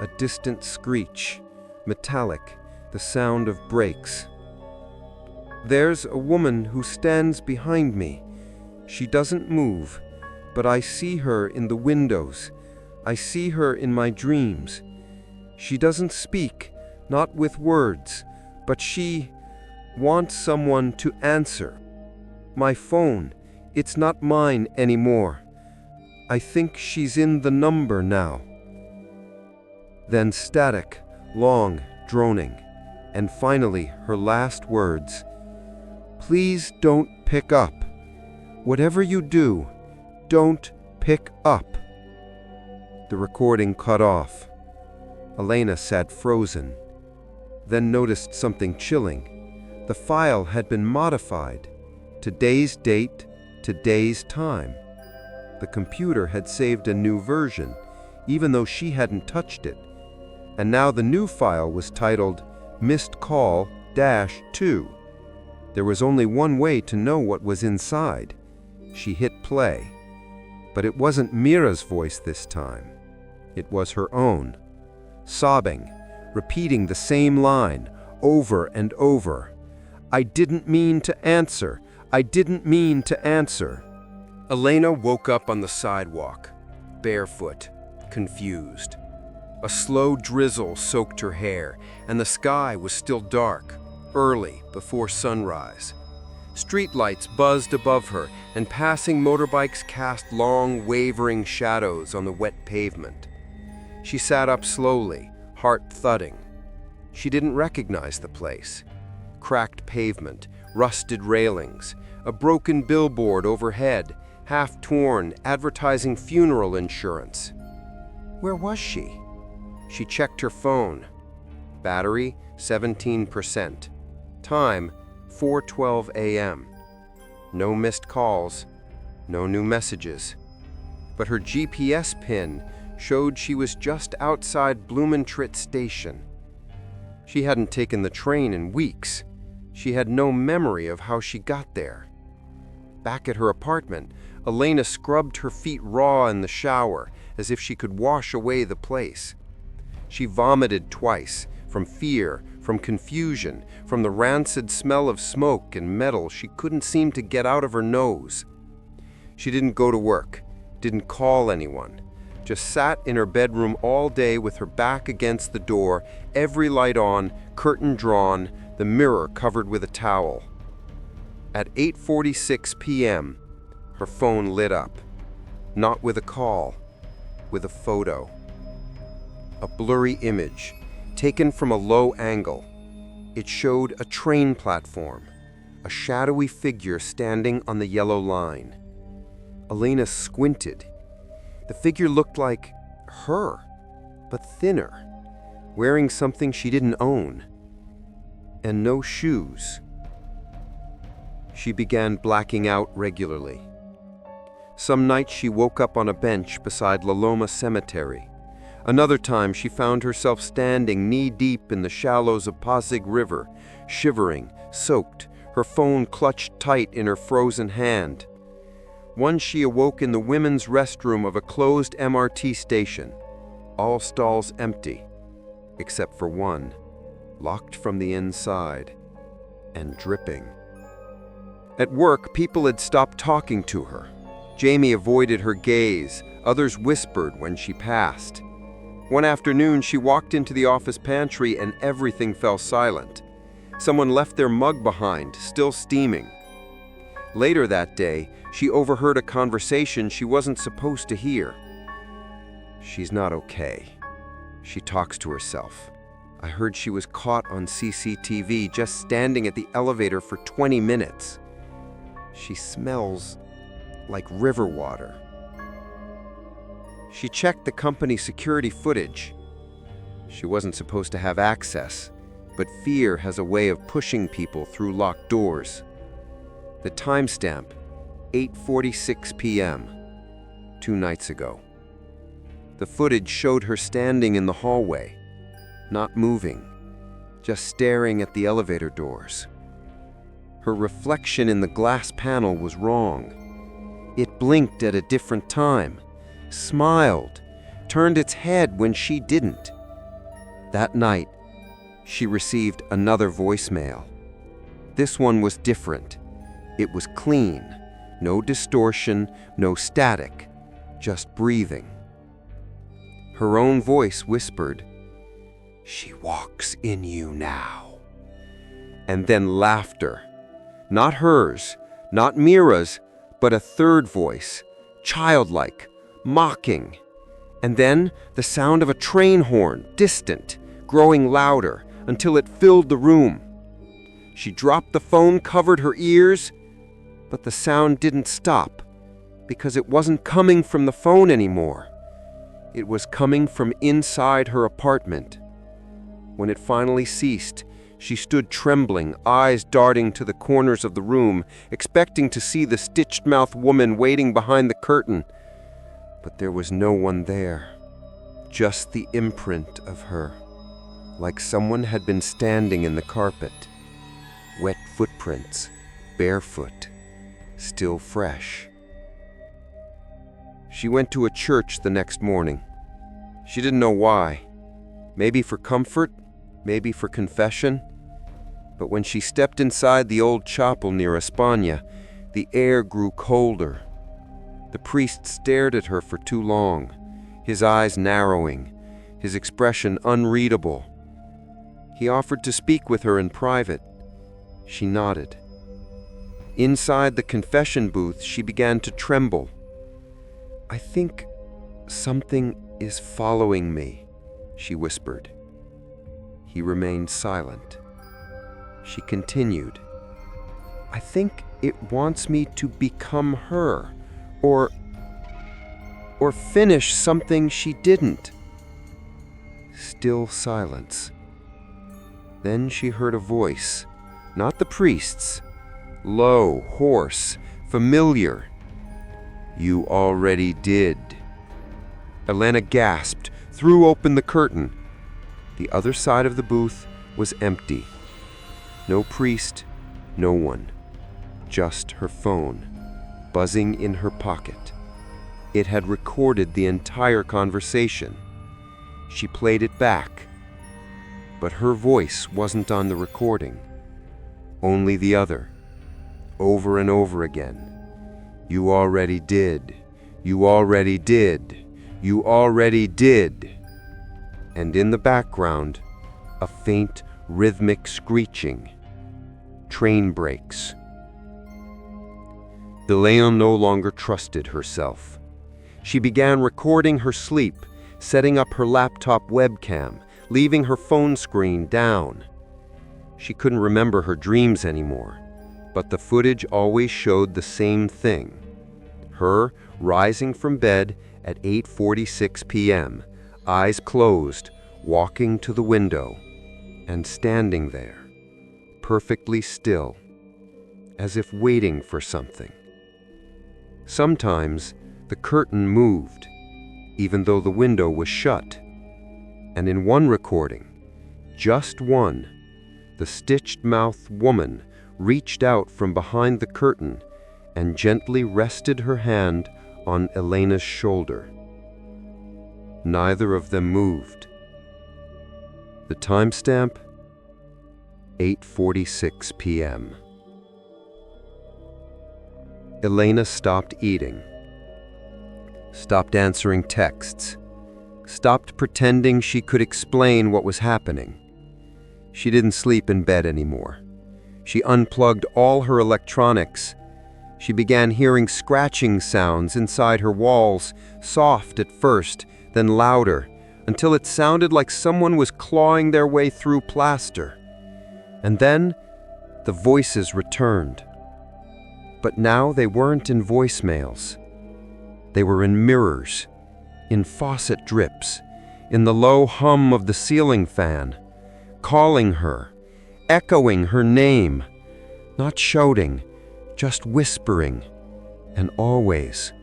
A distant screech, metallic, the sound of brakes. There's a woman who stands behind me. She doesn't move, but I see her in the windows. I see her in my dreams. She doesn't speak, not with words, but she wants someone to answer. My phone, it's not mine anymore. I think she's in the number now. Then static, long, droning, and finally her last words. Please don't pick up. Whatever you do, don't pick up. The recording cut off. Elena sat frozen, then noticed something chilling. The file had been modified. Today's date, today's time. The computer had saved a new version, even though she hadn't touched it. And now the new file was titled Missed Call-2. There was only one way to know what was inside. She hit play. But it wasn't Mira's voice this time. It was her own, sobbing, repeating the same line over and over. I didn't mean to answer. I didn't mean to answer. Elena woke up on the sidewalk, barefoot, confused. A slow drizzle soaked her hair, and the sky was still dark, early, before sunrise. Streetlights buzzed above her, and passing motorbikes cast long, wavering shadows on the wet pavement. She sat up slowly, heart thudding. She didn't recognize the place. Cracked pavement, rusted railings, a broken billboard overhead, half torn, advertising funeral insurance. Where was she? She checked her phone. Battery, 17%. Time, 4:12 a.m. No missed calls, no new messages. But her GPS pin showed she was just outside Blumentritt Station. She hadn't taken the train in weeks. She had no memory of how she got there. Back at her apartment, Elena scrubbed her feet raw in the shower, as if she could wash away the place. She vomited twice, from fear, from confusion, from the rancid smell of smoke and metal she couldn't seem to get out of her nose. She didn't go to work, didn't call anyone, just sat in her bedroom all day with her back against the door, every light on, curtain drawn, the mirror covered with a towel. At 8:46 p.m., her phone lit up, not with a call, with a photo. a blurry image, taken from a low angle. It showed a train platform, a shadowy figure standing on the yellow line. Elena squinted. The figure looked like her, but thinner, wearing something she didn't own, and no shoes. She began blacking out regularly. Some nights she woke up on a bench beside La Loma Cemetery. Another time she found herself standing knee-deep in the shallows of Pasig River, shivering, soaked, her phone clutched tight in her frozen hand. Once she awoke in the women's restroom of a closed MRT station, all stalls empty, except for one, locked from the inside and dripping. At work, people had stopped talking to her. Jamie avoided her gaze. Others whispered when she passed. One afternoon, she walked into the office pantry and everything fell silent. Someone left their mug behind, still steaming. Later that day, she overheard a conversation she wasn't supposed to hear. "She's not okay," she talks to herself. "I heard she was caught on CCTV just standing at the elevator for 20 minutes. She smells like river water." She checked the company security footage. She wasn't supposed to have access, but fear has a way of pushing people through locked doors. The timestamp, 8:46 p.m., 2 nights ago. The footage showed her standing in the hallway, not moving, just staring at the elevator doors. Her reflection in the glass panel was wrong. It blinked at a different time, smiled, turned its head when she didn't. That night, she received another voicemail. This one was different. It was clean, no distortion, no static, just breathing. Her own voice whispered, "She walks in you now." And then laughter. Not hers, not Mira's, but a third voice, childlike, mocking. And then the sound of a train horn, distant, growing louder, until it filled the room. She dropped the phone, covered her ears, but the sound didn't stop, because it wasn't coming from the phone anymore. It was coming from inside her apartment. When it finally ceased, she stood trembling, eyes darting to the corners of the room, expecting to see the stitched-mouthed woman waiting behind the curtain. But there was no one there, just the imprint of her, like someone had been standing in the carpet. Wet footprints, barefoot, still fresh. She went to a church the next morning. She didn't know why. Maybe for comfort, maybe for confession. But when she stepped inside the old chapel near España, the air grew colder. The priest stared at her for too long, his eyes narrowing, his expression unreadable. He offered to speak with her in private. She nodded. Inside the confession booth, she began to tremble. "I think something is following me," she whispered. He remained silent. She continued, "I think it wants me to become her, or finish something she didn't." Still silence. Then she heard a voice, not the priest's, low, hoarse, familiar. "You already did." Elena gasped, threw open the curtain. The other side of the booth was empty. No priest, no one. Just her phone, buzzing in her pocket. It had recorded the entire conversation. She played it back. But her voice wasn't on the recording. Only the other. Over and over again. "You already did. You already did. You already did." And in the background, a faint, rhythmic screeching. Train brakes. Elena no longer trusted herself. She began recording her sleep,
setting up her laptop webcam, leaving her phone screen down. She couldn't remember her dreams anymore, but the footage always showed the same thing. Her rising from bed at 8:46 p.m., eyes closed, walking to the window, and standing there, perfectly still, as if waiting for something. Sometimes the curtain moved, even though the window was shut. And in one recording, just one, the stitched-mouthed woman reached out from behind the curtain and gently rested her hand on Elena's shoulder. Neither of them moved. The timestamp, 8:46 p.m. Elena stopped eating, stopped answering texts, stopped pretending she could explain what was happening. She didn't sleep in bed anymore. She unplugged all her electronics. She began hearing scratching sounds inside her walls, soft at first, then louder, until it sounded like someone was clawing their way through plaster. And then the voices returned. But now they weren't in voicemails. They were in mirrors, in faucet drips, in the low hum of the ceiling fan, calling her, echoing her name, not shouting, just whispering, and always,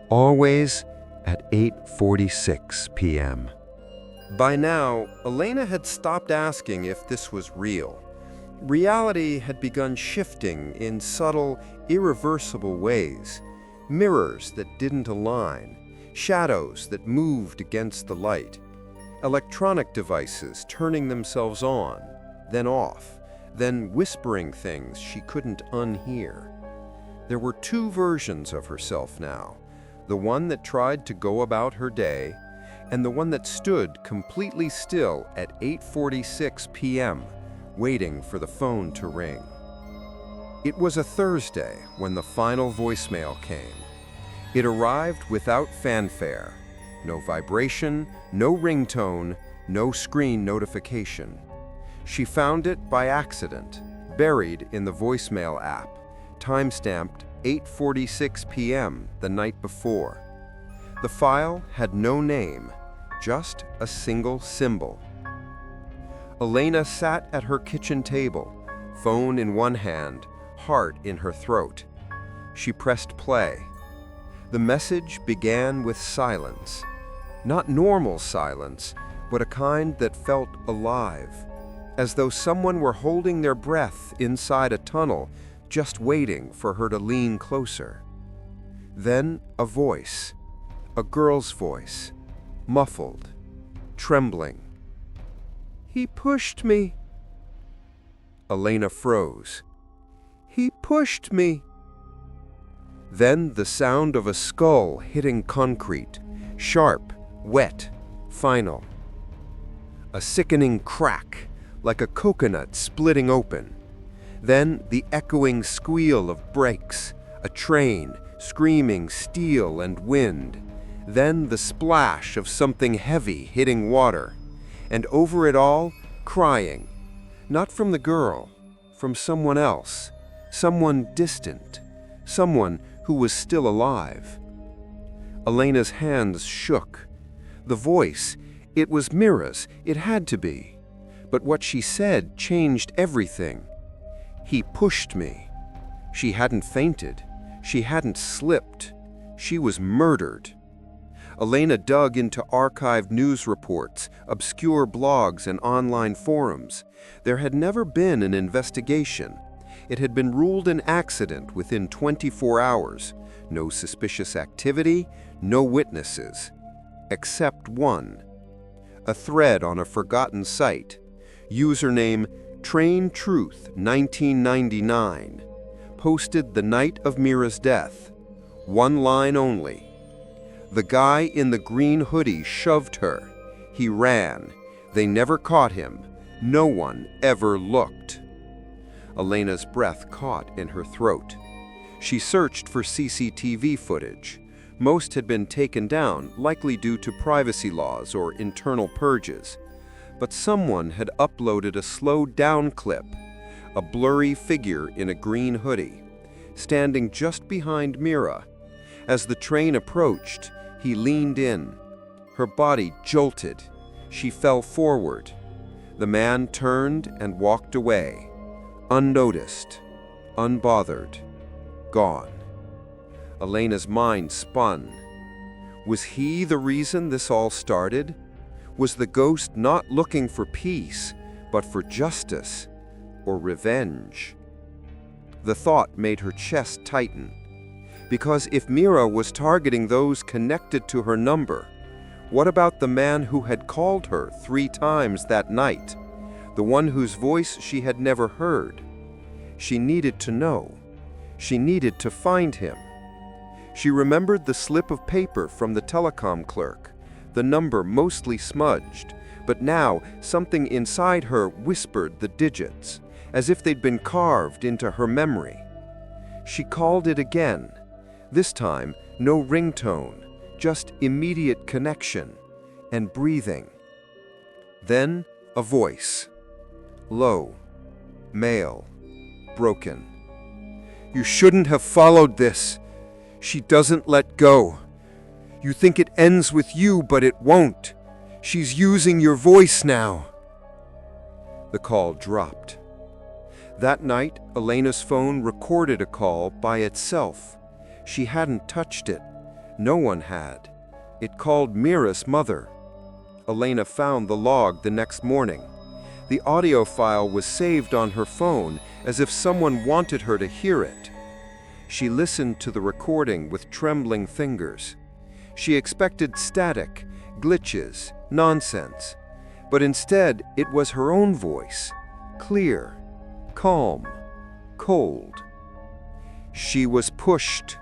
always at 8:46 p.m. By now, Elena had stopped asking if this was real. Reality had begun shifting in subtle, irreversible ways. Mirrors that didn't align, shadows that moved against the light, electronic devices turning themselves on, then off, then whispering things she couldn't unhear. There were two versions of herself now, the one that tried to go about her day, and the one that stood completely still at 8:46 p.m., waiting for the phone to ring. It was a Thursday when the final voicemail came. It arrived without fanfare, no vibration, no ringtone, no screen notification. She found it by accident, buried in the voicemail app, time-stamped 8:46 p.m. the night before. The file had no name, just a single symbol. Elena sat at her kitchen table, phone in one hand, heart in her throat. She pressed play. The message began with silence. Not normal silence, but a kind that felt alive, as though someone were holding their breath inside a tunnel, just waiting for her to lean closer. Then a voice, a girl's voice, muffled, trembling. "He pushed me." Elena froze. "He pushed me." Then the sound of a skull hitting concrete, sharp, wet, final. A sickening crack, like a coconut splitting open. Then the echoing squeal of brakes, a train screaming steel and wind. Then the splash of something heavy hitting water. And over it all, crying. Not from the girl, from someone else, someone distant, someone who was still alive. Elena's hands shook. The voice, it was Mira's, it had to be. But what she said changed everything. He pushed me. She hadn't fainted. She hadn't slipped. She was murdered. Elena dug into archived news reports, obscure blogs, and online forums. There had never been an investigation. It had been ruled an accident within 24 hours. No suspicious activity, no witnesses. Except one. A thread on a forgotten site. Username TrainTruth1999. Posted the night of Mira's death. One line only. The guy in the green hoodie shoved her. He ran. They never caught him. No one ever looked. Elena's breath caught in her throat. She searched for CCTV footage. Most had been taken down, likely due to privacy laws or internal purges. But someone had uploaded a slowed-down clip, a blurry figure in a green hoodie, standing just behind Mira. As the train approached, he leaned in. Her body jolted. She fell forward. The man turned and walked away, unnoticed, unbothered, gone. Elena's mind spun. Was he the reason this all started? Was the ghost not looking for peace, but for justice or revenge? The thought made her chest tighten. Because if Mira was targeting those connected to her number, what about the man who had called her 3 times that night? The one whose voice she had never heard. She needed to know. She needed to find him. She remembered the slip of paper from the telecom clerk, the number mostly smudged, but now something inside her whispered the digits, as if they'd been carved into her memory. She called it again. This time, no ringtone, just immediate connection and breathing. Then, a voice. Low, male, broken. "You shouldn't have followed this. She doesn't let go. You think it ends with you, but it won't. She's using your voice now." The call dropped. That night, Elena's phone recorded a call by itself. She hadn't touched it. No one had. It called Mira's mother. Elena found the log the next morning. The audio file was saved on her phone as if someone wanted her to hear it. She listened to the recording with trembling fingers. She expected static, glitches, nonsense. But instead, it was her own voice. Clear, calm, cold. She was pushed.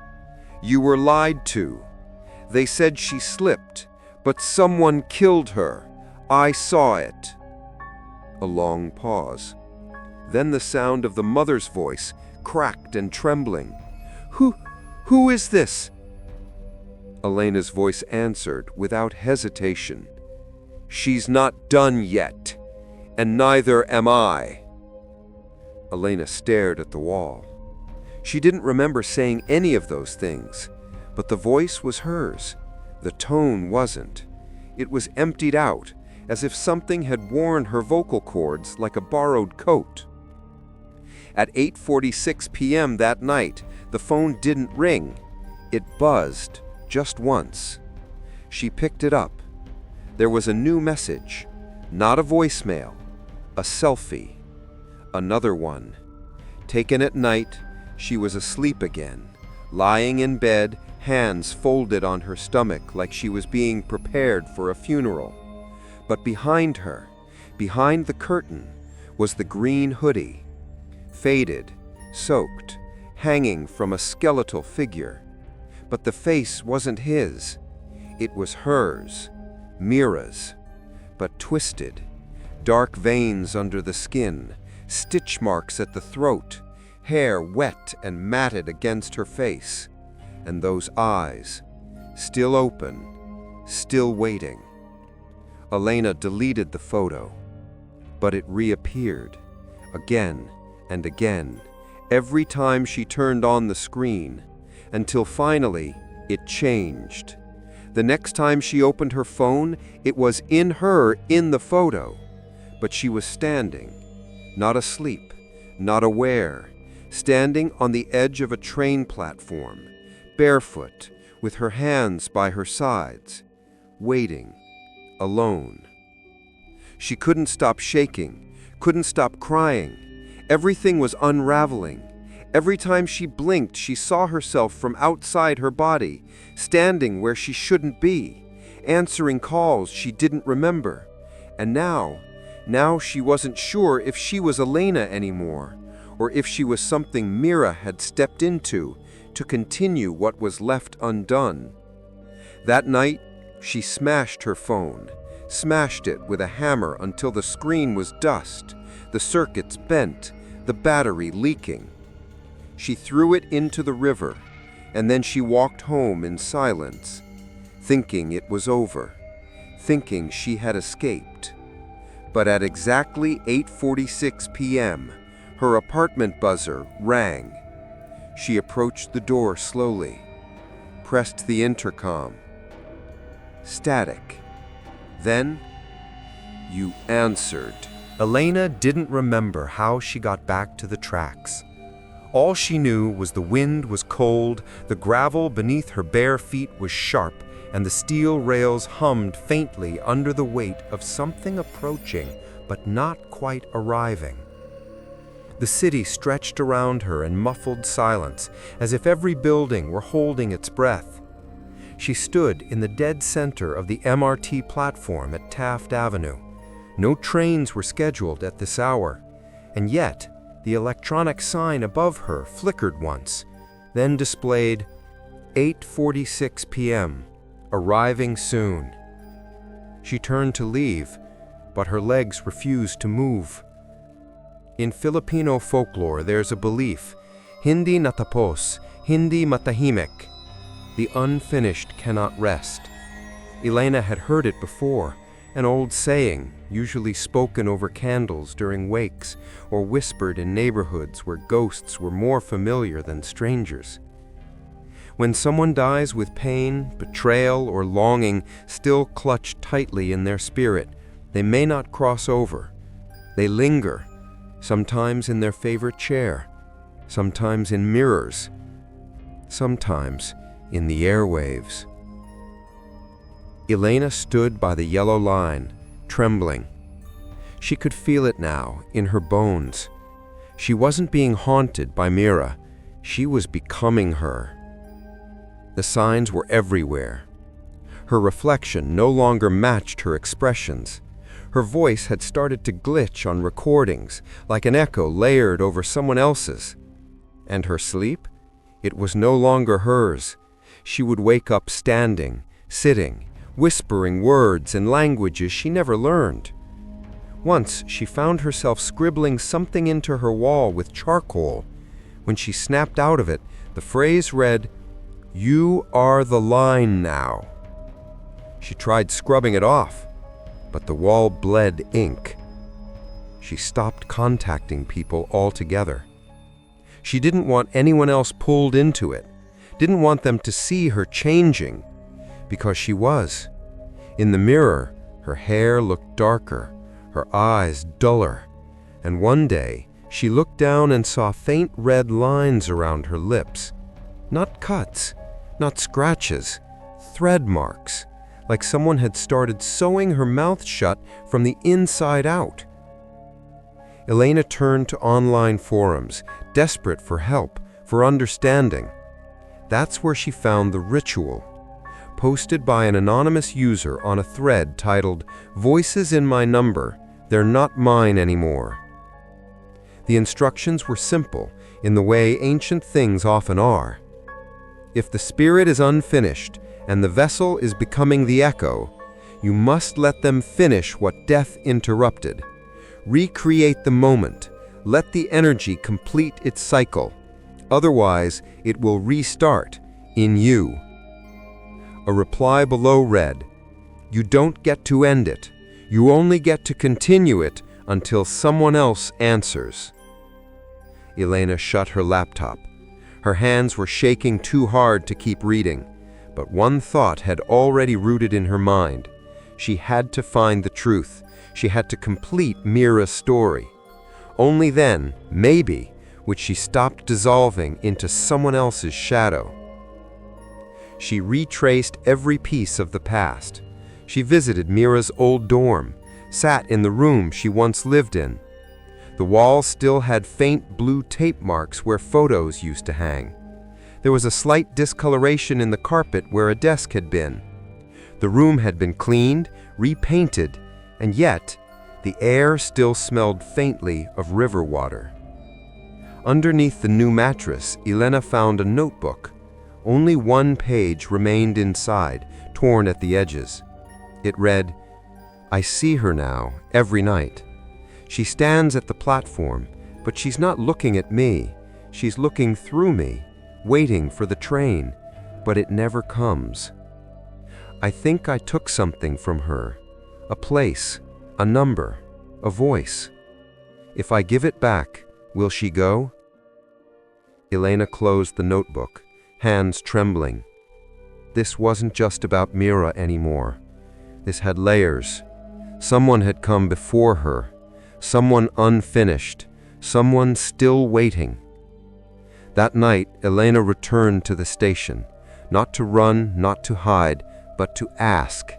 You were lied to. They said she slipped, but someone killed her. I saw it. A long pause. Then the sound of the mother's voice, cracked and trembling. Who is this?" Elena's voice answered without hesitation. "She's not done yet, and neither am I." Elena stared at the wall. She didn't remember saying any of those things, but the voice was hers. The tone wasn't. It was emptied out, as if something had worn her vocal cords like a borrowed coat. At 8:46 p.m. that night, the phone didn't ring. It buzzed, just once. She picked it up. There was a new message. Not a voicemail. A selfie. Another one. Taken at night, she was asleep again, lying in bed, hands folded on her stomach like she was being prepared for a funeral. But behind her, behind the curtain, was the green hoodie. Faded, soaked, hanging from a skeletal figure. But the face wasn't his. It was hers, Mira's, but twisted. Dark veins under the skin, stitch marks at the throat, hair wet and matted against her face. And those eyes, still open, still waiting. Elena deleted the photo, but it reappeared, again and again, every time she turned on the screen, until finally it changed. The next time she opened her phone, it was in the photo, but she was standing, not asleep, not aware, standing on the edge of a train platform, barefoot, with her hands by her sides, waiting, alone. She couldn't stop shaking, couldn't stop crying. Everything was unraveling. Every time she blinked, she saw herself from outside her body, standing where she shouldn't be, answering calls she didn't remember. And now she wasn't sure if she was Elena anymore, or if she was something Mira had stepped into to continue what was left undone. That night, she smashed her phone, smashed it with a hammer until the screen was dust, the circuits bent, the battery leaking. She threw it into the river, And then she walked home in silence, thinking it was over, thinking she had escaped. But at exactly 8:46 p.m., her apartment buzzer rang. She approached the door slowly, pressed the intercom. Static. Then, you answered.
Elena didn't remember how she got back to the tracks. All she knew was the wind was cold, the gravel beneath her bare feet was sharp, and the steel rails hummed faintly under the weight of something approaching, but not quite arriving. The city stretched around her in muffled silence, as if every building were holding its breath. She stood in the dead center of the MRT platform at Taft Avenue. No trains were scheduled at this hour, and yet the electronic sign above her flickered once, then displayed 8:46 p.m., arriving soon. She turned to leave, but her legs refused to move. In Filipino folklore, there's a belief, hindi natapos, hindi matahimik. The unfinished cannot rest. Elena had heard it before, an old saying, usually spoken over candles during wakes or whispered in neighborhoods where ghosts were more familiar than strangers. When someone dies with pain, betrayal, or longing still clutched tightly in their spirit, they may not cross over. They linger, sometimes in their favorite chair, sometimes in mirrors, sometimes in the airwaves. Elena stood by the yellow line, trembling. She could feel it now, in her bones. She wasn't being haunted by Mira. She was becoming her. The signs were everywhere. Her reflection no longer matched her expressions. Her voice had started to glitch on recordings, like an echo layered over someone else's. And her sleep? It was no longer hers. She would wake up standing, sitting, whispering words in languages she never learned. Once she found herself scribbling something into her wall with charcoal. When she snapped out of it, the phrase read, "You are the line now." She tried scrubbing it off, but the wall bled ink. She stopped contacting people altogether. She didn't want anyone else pulled into it, didn't want them to see her changing, because she was. In the mirror, her hair looked darker, her eyes duller, and one day she looked down and saw faint red lines around her lips. Not cuts, not scratches, thread marks, like someone had started sewing her mouth shut from the inside out. Elena turned to online forums, desperate for help, for understanding. That's where she found the ritual, posted by an anonymous user on a thread titled, "Voices in my number, they're not mine anymore." The instructions were simple, in the way ancient things often are. If the spirit is unfinished, and the vessel is becoming the echo, you must let them finish what death interrupted. Recreate the moment, let the energy complete its cycle. Otherwise, it will restart in you. A reply below read, "You don't get to end it. You only get to continue it until someone else answers." Elena shut her laptop. Her hands were shaking too hard to keep reading, but one thought had already rooted in her mind. She had to find the truth. She had to complete Mira's story. Only then, maybe, would she stop dissolving into someone else's shadow. She retraced every piece of the past. She visited Mira's old dorm, sat in the room she once lived in. The walls still had faint blue tape marks where photos used to hang. There was a slight discoloration in the carpet where a desk had been. The room had been cleaned, repainted, and yet the air still smelled faintly of river water. Underneath the new mattress, Elena found a notebook. Only one page remained inside, torn at the edges. It read, "I see her now, every night. She stands at the platform, but she's not looking at me. She's looking through me,
waiting for the train, but it never comes. I think I took something from her, a place, a number, a voice. If I give it back, will she go? Elena closed the notebook, hands trembling. This wasn't just about Mira anymore. This had layers. Someone had come before her, someone unfinished, someone still waiting. That night, Elena returned to the station, not to run, not to hide, but to ask.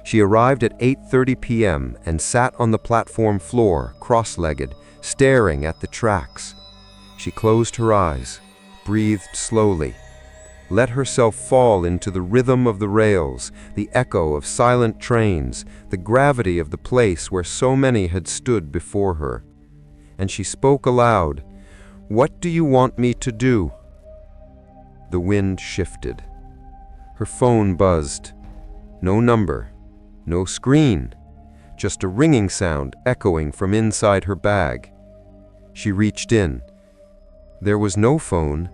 She arrived at 8:30 p.m. and sat on the platform floor, cross-legged, staring at the tracks. She closed her eyes, breathed slowly, let herself fall into the rhythm of the rails, the echo of silent trains, the gravity of the place where so many had stood before her. And she spoke aloud, "What do you want me to do?" The wind shifted. Her phone buzzed. No number, no screen, just a ringing sound echoing from inside her bag. She reached in. There was no phone,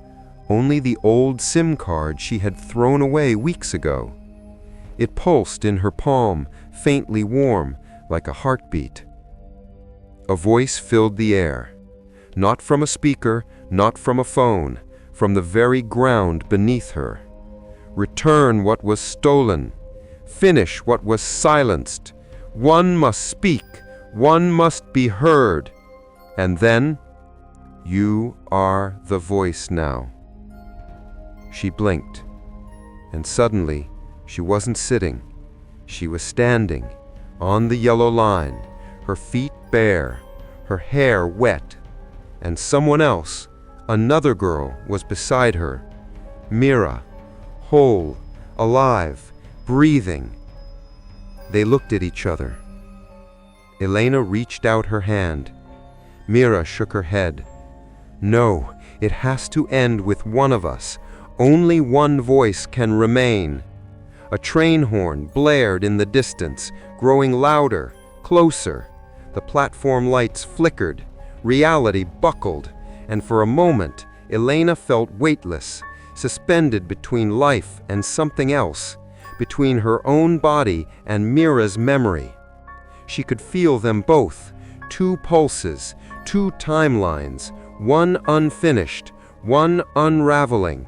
only the old SIM card she had thrown away weeks ago. It pulsed in her palm, faintly warm, like a heartbeat. A voice filled the air. Not from a speaker, not from a phone, from the very ground beneath her. Return what was stolen. Finish what was silenced. One must speak. One must be heard. And then, you are the voice now. She blinked, and suddenly, she wasn't sitting. She was standing, on the yellow line, her feet bare, her hair wet, and someone else, another girl, was beside her. Mira, whole, alive, breathing. They looked at each other. Elena reached out her hand. Mira shook her head. No, it has to end with one of us. Only one voice can remain. A train horn blared in the distance, growing louder, closer. The platform lights flickered. Reality buckled, and for a moment, Elena felt weightless, suspended between life and something else, between her own body and Mira's memory. She could feel them both, two pulses, two timelines, one unfinished, one unraveling.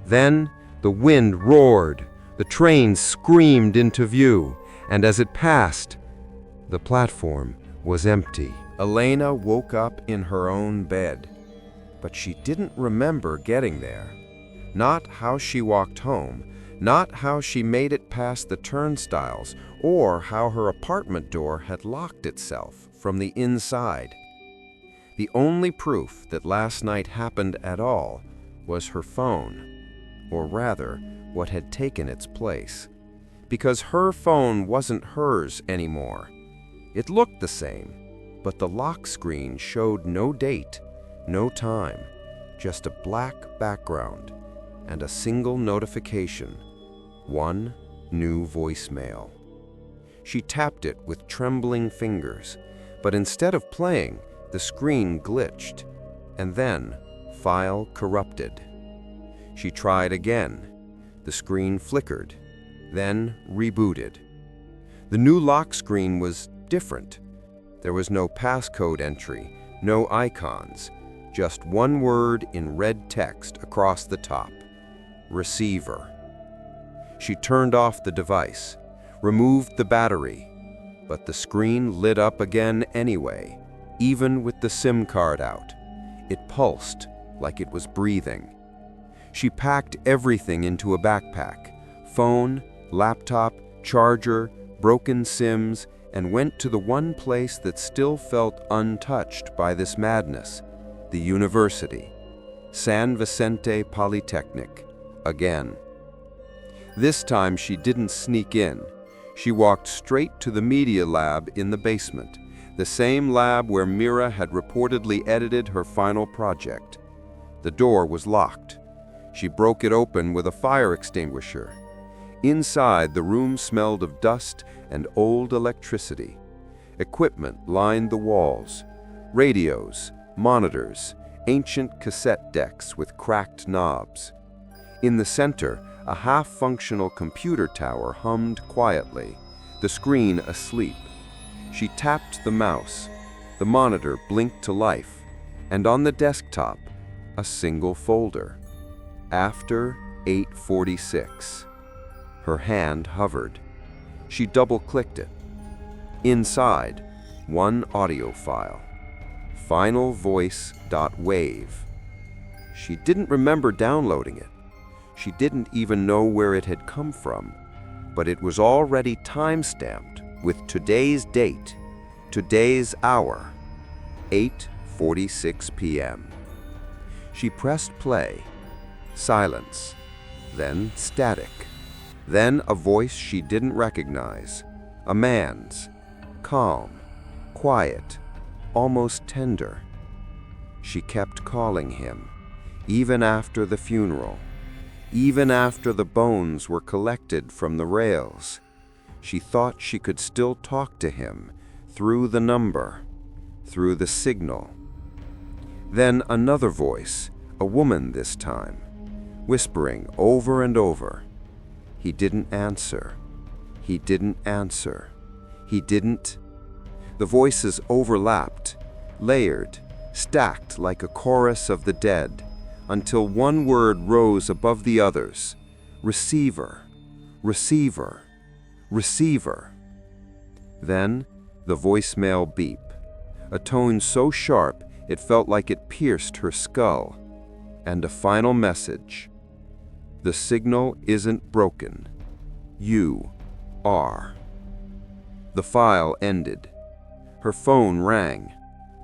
Then the wind roared, the train screamed into view, and as it passed, the platform was empty.
Elena woke up in her own bed, but she didn't remember getting there. Not how she walked home, not how she made it past the turnstiles, or how her apartment door had locked itself from the inside. The only proof that last night happened at all was her phone, or rather, what had taken its place. Because her phone wasn't hers anymore. It looked the same, but the lock screen showed no date, no time, just a black background and a single notification, one new voicemail. She tapped it with trembling fingers, but instead of playing, the screen glitched, and then, file corrupted. She tried again. The screen flickered, then rebooted. The new lock screen was different. There was no passcode entry, no icons, just one word in red text across the top: receiver. She turned off the device, removed the battery, but the screen lit up again anyway, even with the SIM card out. It pulsed like it was breathing. She packed everything into a backpack: phone, laptop, charger, broken SIMs, and went to the one place that still felt untouched by this madness: the university. San Vicente Polytechnic, again. This time she didn't sneak in. She walked straight to the media lab in the basement, the same lab where Mira had reportedly edited her final project. The door was locked. She broke it open with a fire extinguisher. Inside, the room smelled of dust and old electricity. Equipment lined the walls: radios, monitors,
ancient cassette decks with cracked knobs. In the center, a half-functional computer tower hummed quietly, the screen asleep. She tapped the mouse. The monitor blinked to life, and on the desktop, a single folder. After 8:46. Her hand hovered. She double-clicked it. Inside, one audio file. finalvoice.wave. She didn't remember downloading it. She didn't even know where it had come from, but it was already time-stamped with today's date, today's hour, 8:46 p.m. She pressed play. Silence, then static, then a voice she didn't recognize, a man's, calm, quiet, almost tender. She kept calling him, even after the funeral, even after the bones were collected from the rails. She thought she could still talk to him through the number, through the signal. Then another voice, a woman this time, whispering over and over. He didn't answer. He didn't answer. He didn't. The voices overlapped, layered, stacked like a chorus of the dead, until one word rose above the others. Receiver, receiver, receiver. Then the voicemail beep, a tone so sharp it felt like it pierced her skull, and a final message. The signal isn't broken. You are. The file ended. Her phone rang,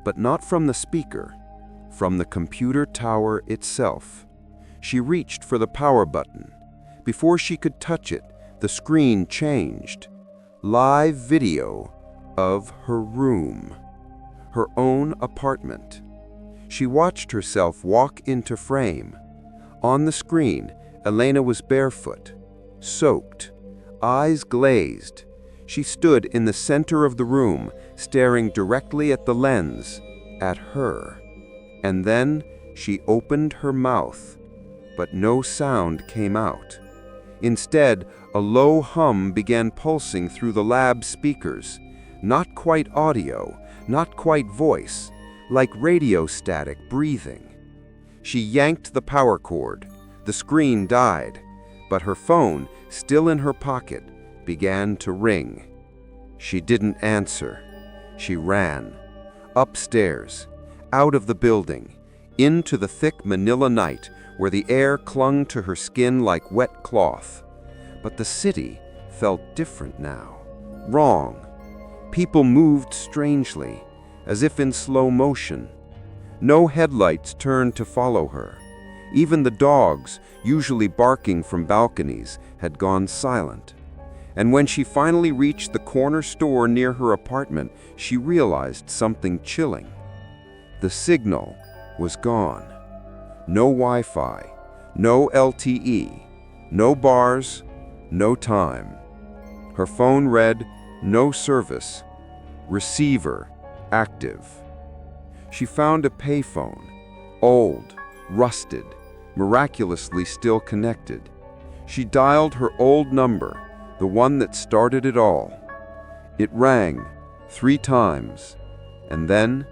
but not from the speaker, from the computer tower itself. She reached for the power button. Before she could touch it, the screen changed. Live video of her room, her own apartment. She watched herself walk into frame. On the screen, Elena was barefoot, soaked, eyes glazed. She stood in the center of the room, staring directly at the lens, at her. And then she opened her mouth, but no sound came out. Instead, a low hum began pulsing through the lab speakers, not quite audio, not quite voice, like radio static breathing. She yanked the power cord. The screen died, but her phone, still in her pocket, began to ring. She didn't answer. She ran. Upstairs, out of the building, into the thick Manila night where the air clung to her skin like wet cloth. But the city felt different now. Wrong. People moved strangely, as if in slow motion. No headlights turned to follow her. Even the dogs, usually barking from balconies, had gone silent. And when she finally reached the corner store near her apartment, she realized something chilling. The signal was gone. No Wi-Fi, no LTE, no bars, no time. Her phone read, "No service. Receiver active." She found a payphone, old, rusted, miraculously still connected. She dialed her old number, the one that started it all. It rang 3 times, and then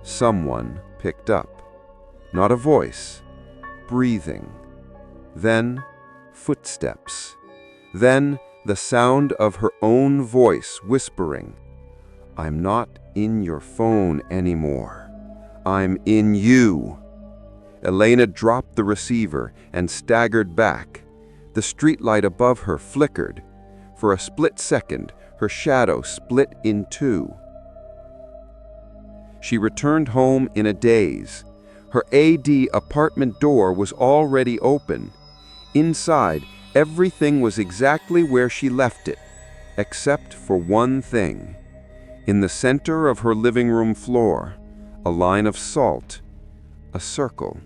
someone picked up. Not a voice, breathing. Then footsteps. Then the sound of her own voice whispering, "I'm not in your phone anymore. I'm in you." Elena dropped the receiver and staggered back. The streetlight above her flickered. For a split second, her shadow split in two. She returned home in a daze. Her AD apartment door was already open. Inside, everything was exactly where she left it, except for one thing. In the center of her living room floor, a line of salt, a circle,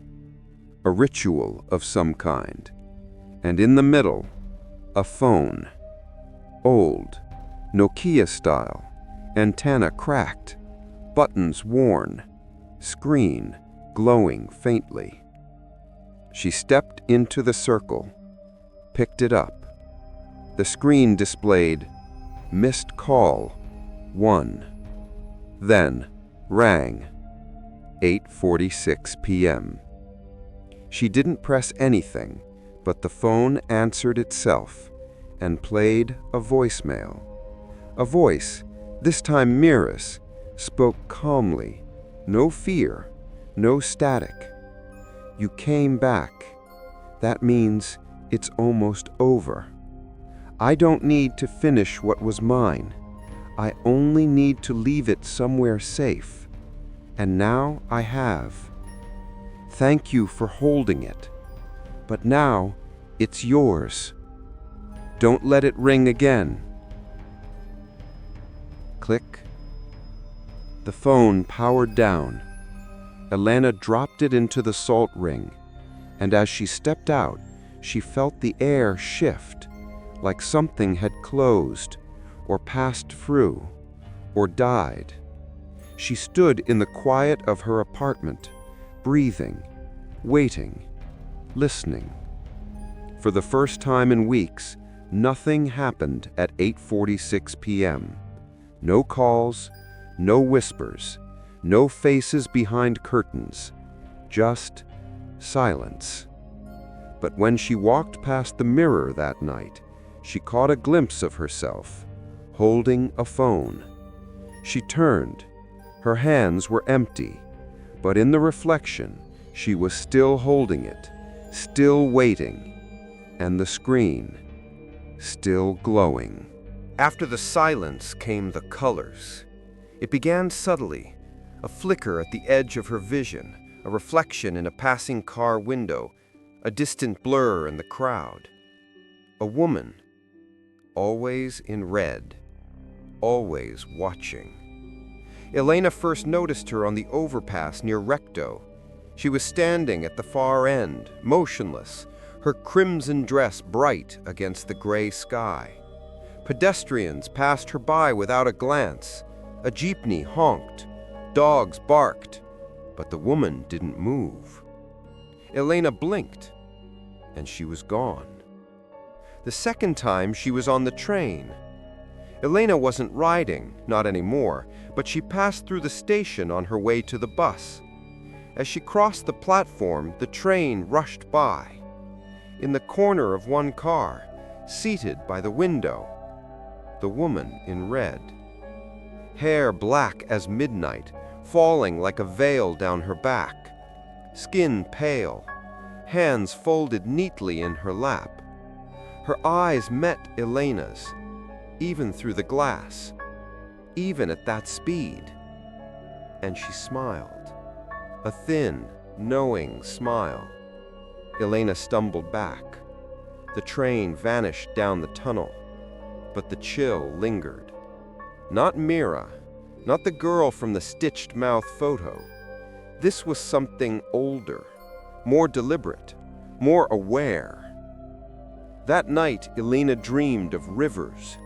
a ritual of some kind. And in the middle, a phone. Old, Nokia style, antenna cracked, buttons worn, screen glowing faintly. She stepped into the circle, picked it up. The screen displayed "Missed call 1." Then rang 8:46 p.m. She didn't press anything, but the phone answered itself and played a voicemail. A voice, this time Mira's, spoke calmly. No fear, no static. "You came back. That means it's almost over. I don't need to finish what was mine. I only need to leave it somewhere safe. And now I have. Thank you for holding it. But now it's yours. Don't let it ring again." Click. The phone powered down. Elena dropped it into the salt ring, and as she stepped out, she felt the air shift, like something had closed, or passed through, or died. She stood in the quiet of her apartment, breathing, waiting, listening. For the first time in weeks, nothing happened at 8:46 p.m. No calls, no whispers, no faces behind curtains, just silence. But when she walked past the mirror that night, she caught a glimpse of herself, holding a phone. She turned. Her hands were empty, but in the reflection, she was still holding it, still waiting, and the screen still glowing.
After the silence came the colors. It began subtly, a flicker at the edge of her vision, a reflection in a passing car window, a distant blur in the crowd. A woman, always in red, always watching. Elena first noticed her on the overpass near Recto. She was standing at the far end, motionless, her crimson dress bright against the gray sky. Pedestrians passed her by without a glance. A jeepney honked. Dogs barked. But the woman didn't move. Elena blinked, and she was gone. The second time, she was on the train. Elena wasn't riding, not anymore, but she passed through the station on her way to the bus. As she crossed the platform, the train rushed by. In the corner of one car, seated by the window, the woman in red. Hair black as midnight, falling like a veil down her back. Skin pale, hands folded neatly in her lap. Her eyes met Elena's, even through the glass, even at that speed. And she smiled, a thin, knowing smile. Elena stumbled back. The train vanished down the tunnel, but the chill lingered. Not Mira, not the girl from the stitched mouth photo. This was something older, more deliberate, more aware. That night, Elena dreamed of rivers,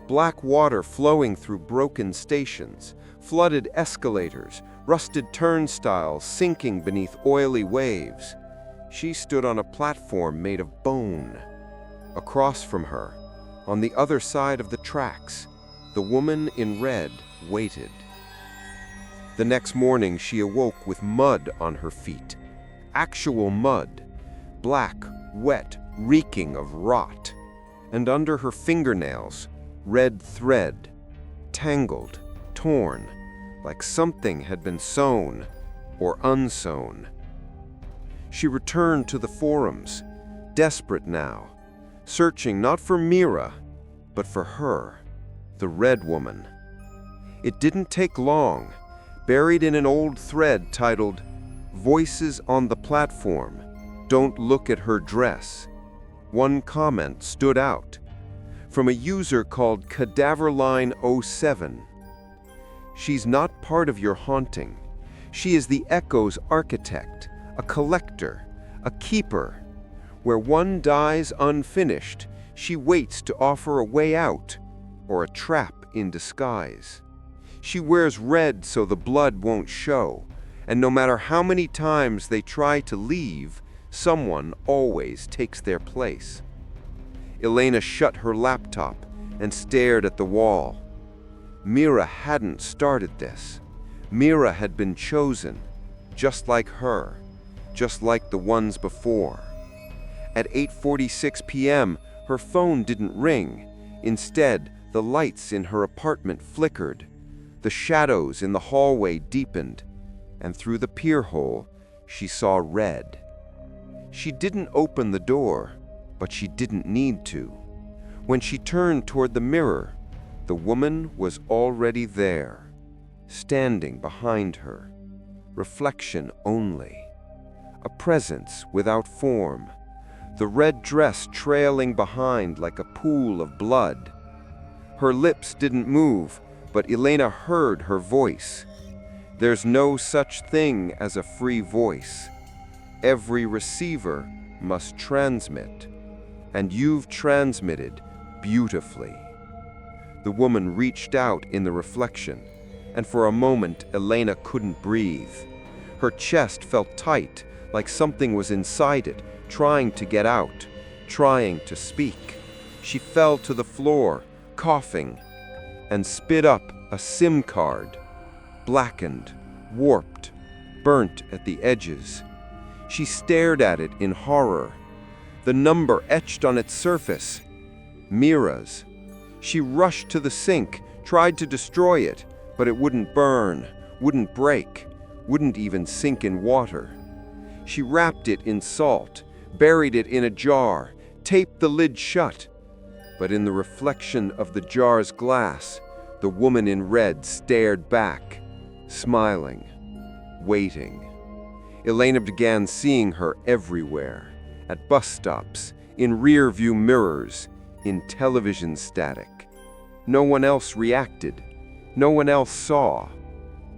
black water flowing through broken stations, flooded escalators, rusted turnstiles sinking beneath oily waves. She stood on a platform made of bone. Across from her, on the other side of the tracks, the woman in red waited. The next morning, she awoke with mud on her feet. Actual mud, black, wet, reeking of rot. And under her fingernails, red thread, tangled, torn, like something had been sewn or unsewn. She returned to the forums, desperate now, searching not for Mira, but for her, the red woman. It didn't take long. Buried in an old thread titled, "Voices on the Platform, Don't Look at Her Dress," one comment stood out, from a user called Cadaverline07. "She's not part of your haunting. She is the echo's architect, a collector, a keeper. Where one dies unfinished, she waits to offer a way out, or a trap in disguise. She wears red so the blood won't show,
And no matter how many times they try to leave, someone always takes their place. Elena shut her laptop and stared at the wall. Mira hadn't started this. Mira had been chosen, just like her, just like the ones before. At 8:46 p.m., her phone didn't ring. Instead, the lights in her apartment flickered. The shadows in the hallway deepened, and through the peer hole, she saw red. She didn't open the door, but she didn't need to. When she turned toward the mirror, the woman was already there, standing behind her, reflection only, a presence without form, the red dress trailing behind like a pool of blood. Her lips didn't move, but Elena heard her voice. There's no such thing as a free voice. Every receiver must transmit, and you've transmitted beautifully. The woman reached out in the reflection, and for a moment Elena couldn't breathe. Her chest felt tight, like something was inside it, trying to get out, trying to speak. She fell to the floor, coughing, and spit up a SIM card, blackened, warped, burnt at the edges. She stared at it in horror. The number etched on its surface, Mira's. She rushed to the sink, tried to destroy it, but it wouldn't burn, wouldn't break, wouldn't even sink in water. She wrapped it in salt, buried it in a jar, taped the lid shut. But in the reflection of the jar's glass, the woman in red stared back, smiling, waiting. Elena began seeing her everywhere, at bus stops, in rear-view mirrors, in television static. No one else reacted. No one else saw.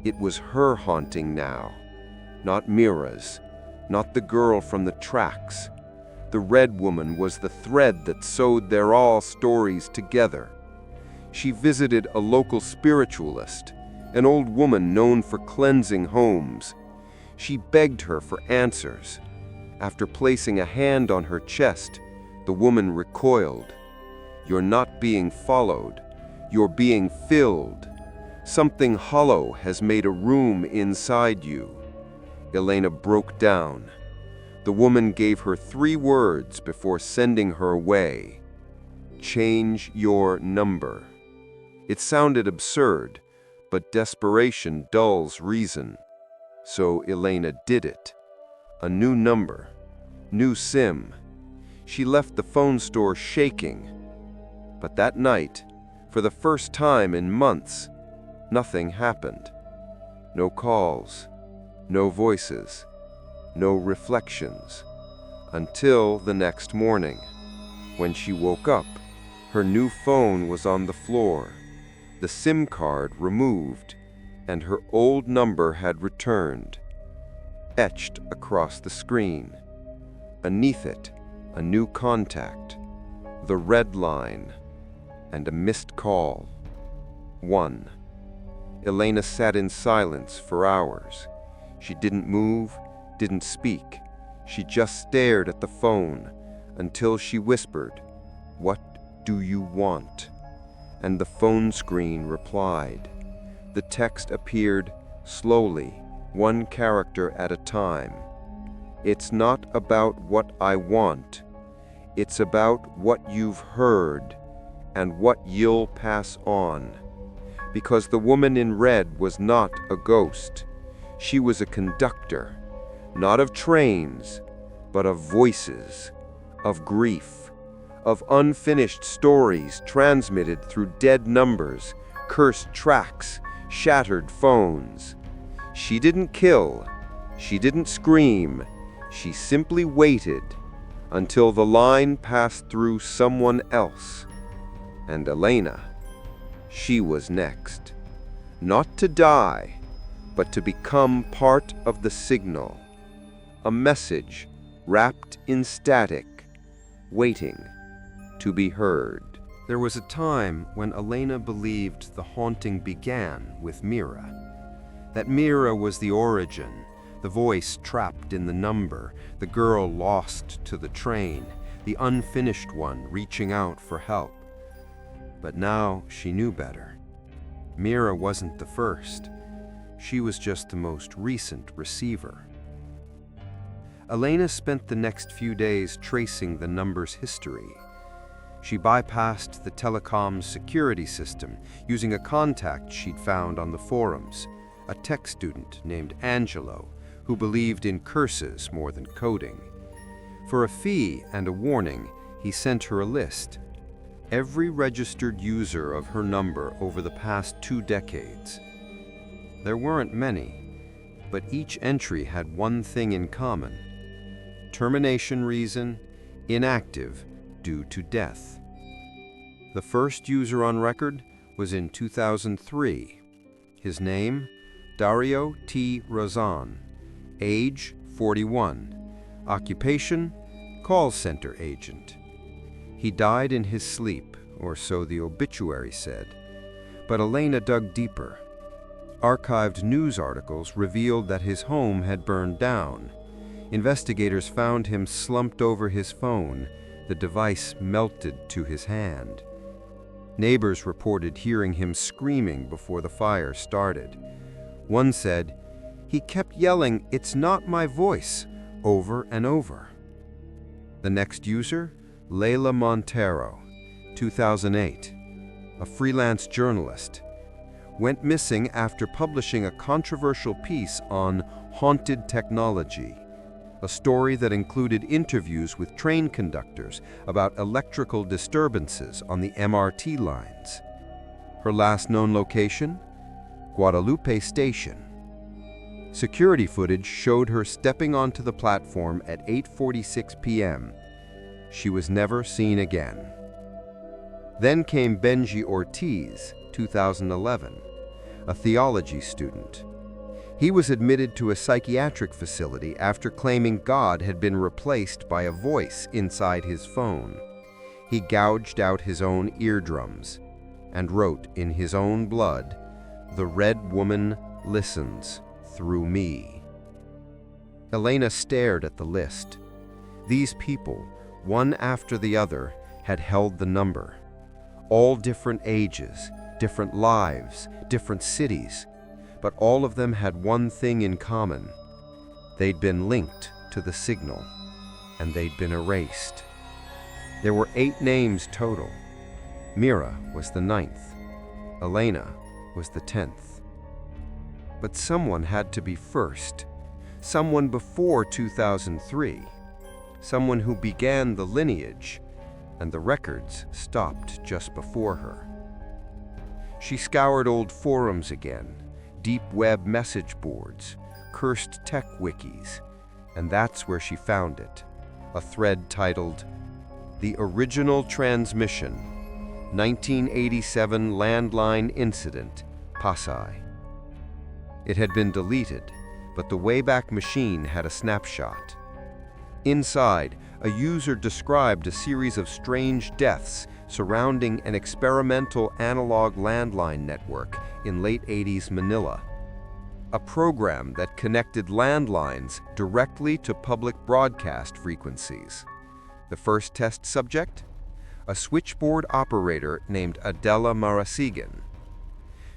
It was her haunting now, not Mira's, not the girl from the tracks. The red woman was the thread that sewed their all stories together. She visited a local spiritualist, an old woman known for cleansing homes. She begged her for answers. After placing a hand on her chest, the woman recoiled. You're not being followed. You're being filled. Something hollow has made a room inside you. Elena broke down. The woman gave her 3 words before sending her away. Change your number. It sounded absurd, but desperation dulls reason. So Elena did it. A new number, new SIM. She left the phone store shaking. But that night, for the first time in months, nothing happened. No calls, no voices, no reflections. Until the next morning. When she woke up, her new phone was on the floor, the SIM card removed, and her old number had returned, etched across the screen. Beneath it, a new contact, the red line, and a missed call. 1. Elena sat in silence for hours. She didn't move, didn't speak. She just stared at the phone until she whispered, "What do you want?" And the phone screen replied. The text appeared slowly, 1 character at a time. It's not about what I want. It's about what you've heard and what you'll pass on. Because the woman in red was not a ghost. She was a conductor, not of trains, but of voices, of grief, of unfinished stories transmitted through dead numbers, cursed tracks, shattered phones. She didn't kill, she didn't scream, she simply waited until the line passed through someone else. And Elena, she was next. Not to die, but to become part of the signal. A message wrapped in static, waiting to be heard. There was a time when Elena believed the haunting began with Mira.
That Mira was the origin, the voice trapped in the number, the girl lost to the train, the unfinished one reaching out for help. But now she knew better. Mira wasn't the first. She was just the most recent receiver. Elena spent the next few days tracing the number's history. She bypassed the telecom's security system using a contact she'd found on the forums, a tech student named Angelo who believed in curses more than coding. For a fee and a warning, he sent her a list. Every registered user of her number over the past 2 decades. There weren't many, but each entry had one thing in common. Termination reason, inactive due to death. The first user on record was in 2003. His name, Dario T. Razan. Age, 41. Occupation, call center agent. He died in his sleep, or so the obituary said. But Elena dug deeper. Archived news articles revealed that his home had burned down. Investigators found him slumped over his phone, the device melted to his hand. Neighbors reported hearing him screaming before the fire started. One said, "He kept yelling, 'It's not my voice,' over and over." The next user, Leila Montero, 2008, a freelance journalist, went missing after publishing a controversial piece on haunted technology, a story that included interviews with train conductors about electrical disturbances on the MRT lines. Her last known location? Guadalupe Station. Security footage showed her stepping onto the platform at 8:46 p.m. She was never seen again. Then came Benji Ortiz, 2011, a theology student. He was admitted to a psychiatric facility after claiming God had been replaced by a voice inside his phone. He gouged out his own eardrums and wrote in his own blood, "The red woman listens through me." Elena stared at the list. These people, one after the other, had held the number. All different ages, different lives, different cities, but all of them had one thing in common. They'd been linked to the signal, and they'd been erased. There were 8 names total. Mira was the 9th. Elena was the 10th. But someone had to be first. Someone before 2003. Someone who began the lineage, and the records stopped just before her. She scoured old forums again, deep web message boards, cursed tech wikis, and that's where she found it. A thread titled, "The Original Transmission, 1987 Landline Incident, Pasay." It had been deleted, but the Wayback Machine had a snapshot. Inside, a user described a series of strange deaths surrounding an experimental analog landline network in late 80s Manila. A program that connected landlines directly to public broadcast frequencies. The first test subject? A switchboard operator named Adela Marasigan.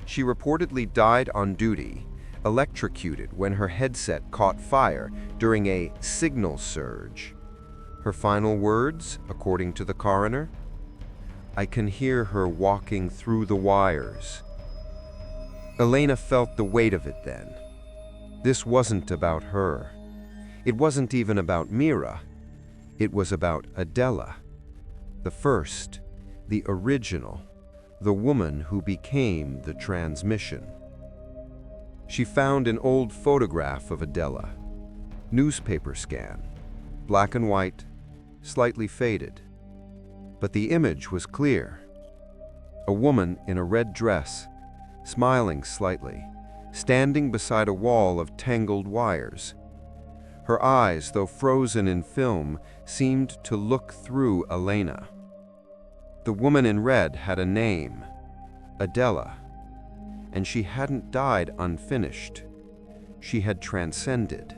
She reportedly died on duty, electrocuted when her headset caught fire during a signal surge. Her final words, according to the coroner? "I can hear her walking through the wires." Elena felt the weight of it then. This wasn't about her. It wasn't even about Mira. It was about Adela. The first, the original, the woman who became the transmission. She found an old photograph of Adela. Newspaper scan, black and white, slightly faded. But the image was clear. A woman in a red dress, smiling slightly, standing beside a wall of tangled wires. Her eyes, though frozen in film, seemed to look through Elena. The woman in red had a name, Adela.
and she hadn't died unfinished. She had transcended.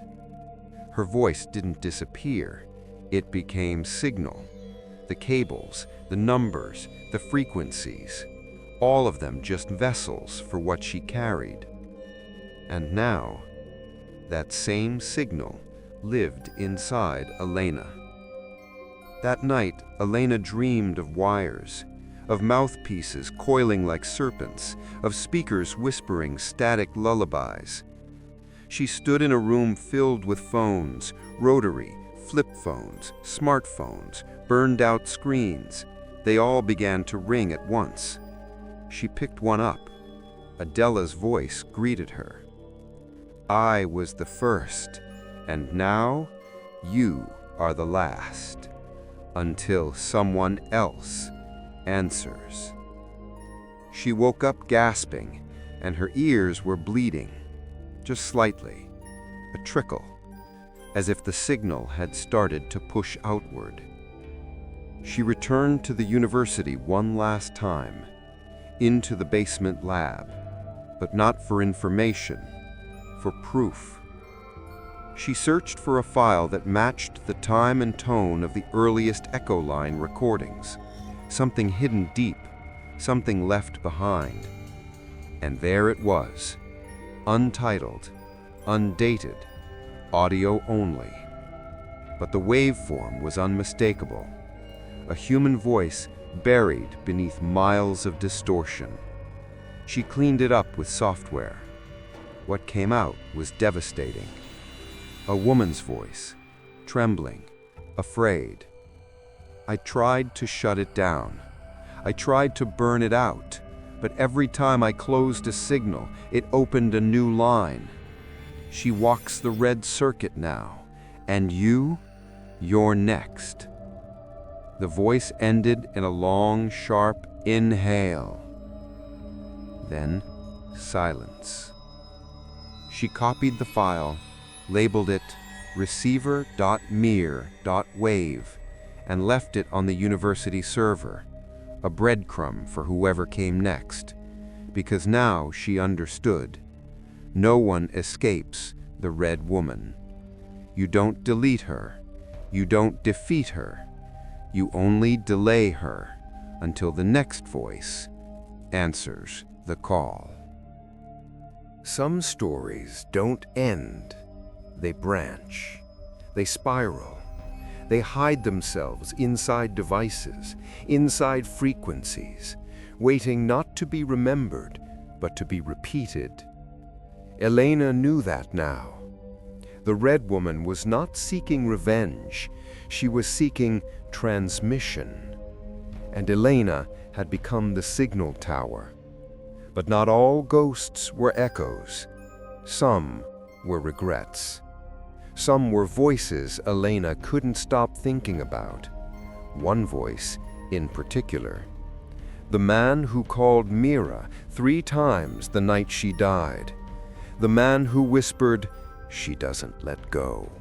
Her voice didn't disappear. It became signal. The cables, the numbers, the frequencies, all of them just vessels for what she carried. And now, that same signal lived inside Elena. That night, Elena dreamed of wires, of mouthpieces coiling like serpents, of speakers whispering static lullabies. She stood in a room filled with phones, rotary, flip phones, smartphones, burned-out screens. They all began to ring at once. She picked one up. Adela's voice greeted her. "I was the first, and now you are the last, until someone else answers." She woke up gasping, and her ears were bleeding, just slightly, a trickle, as if the signal had started to push outward. She returned to the university one last time, into the basement lab, but not for information, for proof. She searched for a file that matched the time and tone of the earliest Echo Line recordings, something hidden deep, something left behind. And there it was, untitled, undated, audio only. But the waveform was unmistakable, a human voice buried beneath miles of distortion. She cleaned it up with software. What came out was devastating. A woman's voice, trembling, afraid. I tried to shut it down. I tried to burn it out, but every time I closed a signal, it opened a new line. She walks the red circuit now, and you're next. The voice ended in a long, sharp inhale. Then, silence. She copied the file, labeled it receiver.mir.wave, and left it on the university server, a breadcrumb for whoever came next, because now she understood. No one escapes the Red Woman. You don't delete her. You don't defeat her. You only delay her until the next voice answers the call.
Some stories don't end. They branch. They spiral. They hide themselves inside devices, inside frequencies, waiting not to be remembered, but to be repeated. Elena knew that now. The Red Woman was not seeking revenge. She was seeking transmission. And Elena had become the signal tower. But not all ghosts were echoes. Some were regrets. Some were voices Elena couldn't stop thinking about. One voice in particular. The man who called Mira 3 times the night she died. The man who whispered, "She doesn't let go."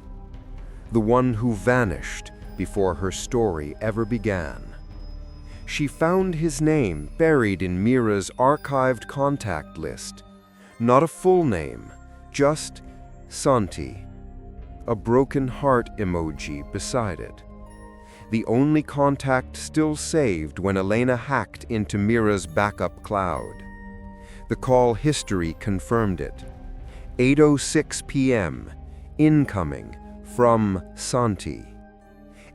The one who vanished before her story ever began. She found his name buried in Mira's archived contact list. Not a full name, just Santi. A broken heart emoji beside it. The only contact still saved when Elena hacked into Mira's backup cloud. The call history confirmed it. 8:06 p.m. Incoming from Santi.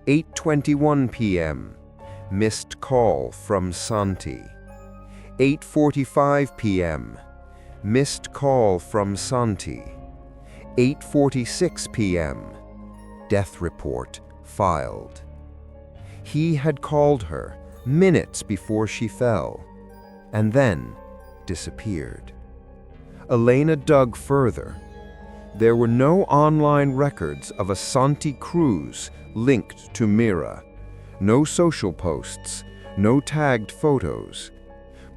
8:21 p.m. Missed call from Santi. 8:45 p.m. Missed call from Santi. 8:46 p.m. Death report filed. He had called her minutes before she fell, and then disappeared. Elena dug further. There were no online records of a Santi cruise linked to Mira. No social posts, no tagged photos.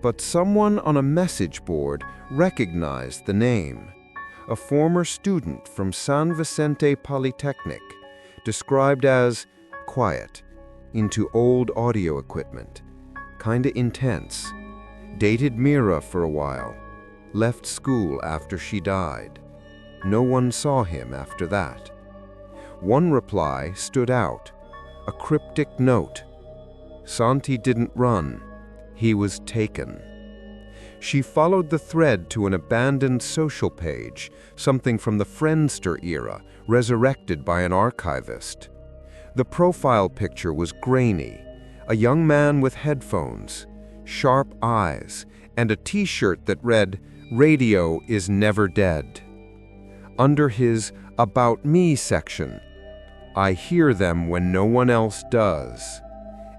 But someone on a message board recognized the name. A former student from San Vicente Polytechnic, described as quiet, into old audio equipment, kinda intense, dated Mira for a while, left school after she died. No one saw him after that. One reply stood out, a cryptic note. Santi didn't run, he was taken. She followed the thread to an abandoned social page, something from the Friendster era, resurrected by an archivist. The profile picture was grainy, a young man with headphones, sharp eyes, and a t-shirt that read, "Radio is never dead." Under his About Me section, "I hear them when no one else does,"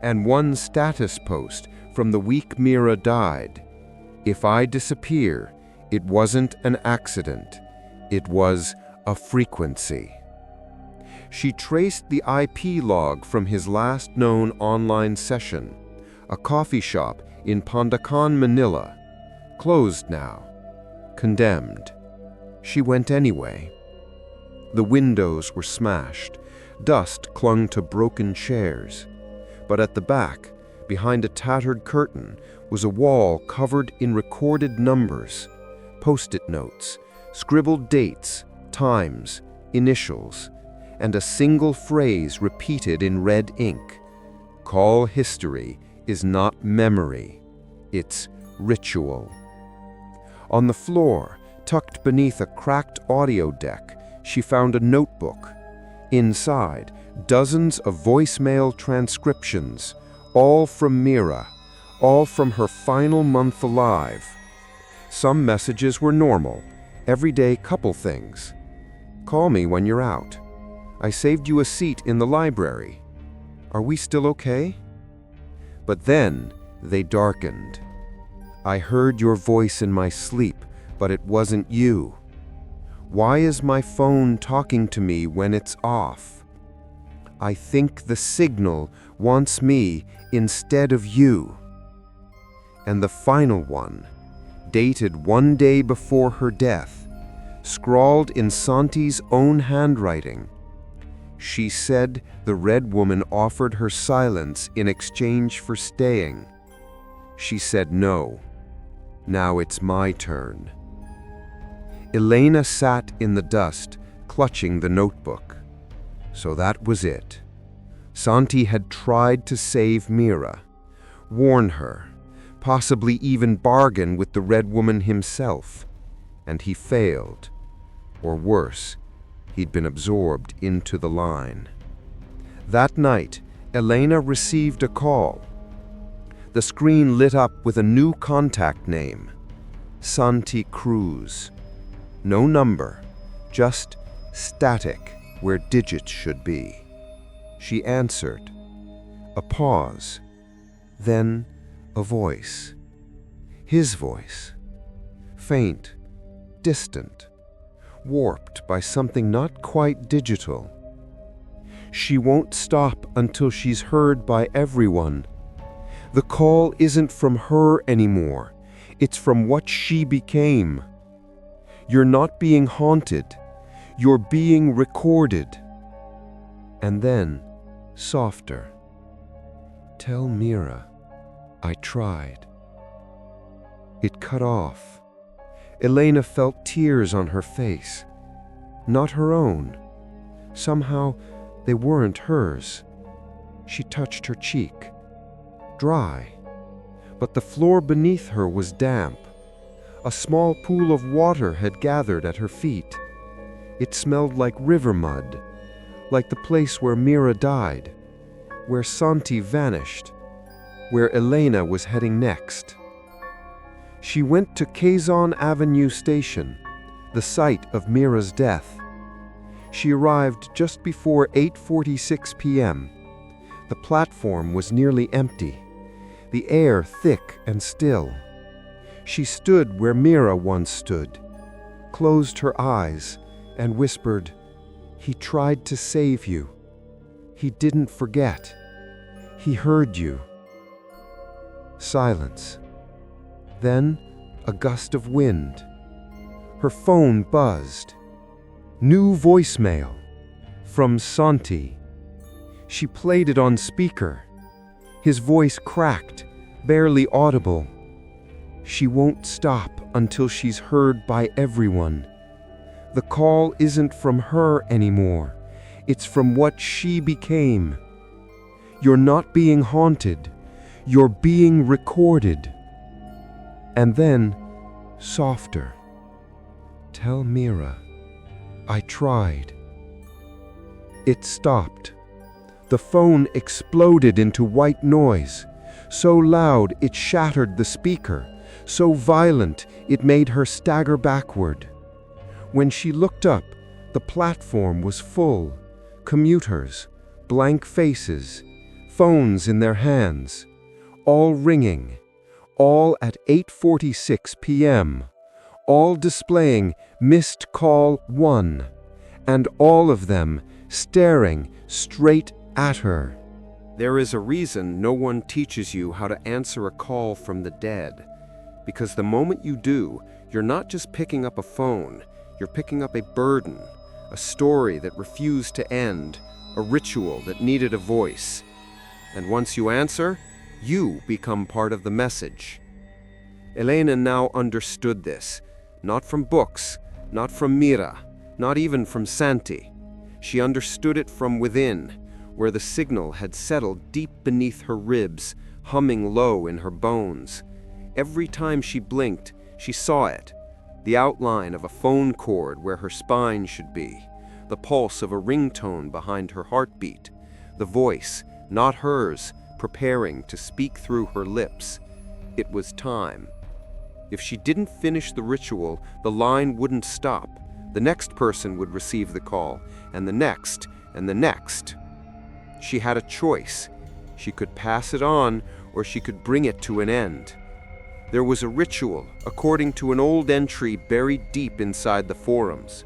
and one status post from the week Mira died. "If I disappear, it wasn't an accident. It was a frequency." She traced the IP log from his last known online session, a coffee shop in Pandacan, Manila. Closed now. Condemned. She went anyway. The windows were smashed. Dust clung to broken chairs. But at the back, behind a tattered curtain, was a wall covered in recorded numbers, post-it notes, scribbled dates, times, initials, and a single phrase repeated in red ink. "Call history is not memory, it's ritual." On the floor, tucked beneath a cracked audio deck, she found a notebook. Inside, dozens of voicemail transcriptions, all from Mira, all from her final month alive. Some messages were normal, everyday couple things. "Call me when you're out. I saved you a seat in the library. Are we still okay?" But then they darkened. "I heard your voice in my sleep, but it wasn't you. Why is my phone talking to me when it's off? I think the signal wants me instead of you." And the final one, dated one day before her death, scrawled in Santi's own handwriting. She said the red woman offered her silence in exchange for staying. She said no. Now it's my turn. Elena sat in the dust, clutching the notebook. So that was it. Santi had tried to save Mira, warn her, possibly even bargain with the red woman himself, and he failed. Or worse, he'd been absorbed into the line. That night, Elena received a call. The screen lit up with a new contact name, Santi Cruz. No number, just static where digits should be. She answered. A pause, then a voice. His voice. Faint, distant, warped by something not quite digital. She won't stop until she's heard by everyone. The call isn't from her anymore. It's from what she became. You're not being haunted. You're being recorded. And then, softer. Tell Mira, I tried. It cut off. Elena felt tears on her face. Not her own. Somehow, they weren't hers. She touched her cheek. Dry. But the floor beneath her was damp. A small pool of water had gathered at her feet. It smelled like river mud, like the place where Mira died, where Santi vanished, where Elena was heading next. She went to Quezon Avenue Station, the site of Mira's death. She arrived just before 8:46 p.m. The platform was nearly empty, the air thick and still. She stood where Mira once stood, closed her eyes, and whispered, "He tried to save you. He didn't forget. He heard you." Silence. Then a gust of wind. Her phone buzzed. New voicemail. From Santi. She played it on speaker. His voice cracked, barely audible.
She won't stop until she's heard by everyone. The call isn't from her anymore. It's from what she became. You're not being haunted. You're being recorded. And then, softer. Tell Mira, I tried. It stopped. The phone exploded into white noise, so loud it shattered the speaker, so violent it made her stagger backward. When she looked up, the platform was full. Commuters, blank faces, phones in their hands, all ringing, all at 8:46 p.m., all displaying missed call 1, and all of them staring straight at her.
There is a reason no one teaches you how to answer a call from the dead. Because the moment you do, you're not just picking up a phone, you're picking up a burden, a story that refused to end, a ritual that needed a voice. And once you answer, you become part of the message. Elena now understood this, not from books, not from Mira, not even from Santi. She understood it from within, where the signal had settled deep beneath her ribs, humming low in her bones. Every time she blinked, she saw it, the outline of a phone cord where her spine should be, the pulse of a ringtone behind her heartbeat, the voice, not hers, preparing to speak through her lips. It was time. If she didn't finish the ritual, the line wouldn't stop. The next person would receive the call, and the next, and the next. She had a choice. She could pass it on, or she could bring it to an end. There was a ritual, according to an old entry buried deep inside the forums.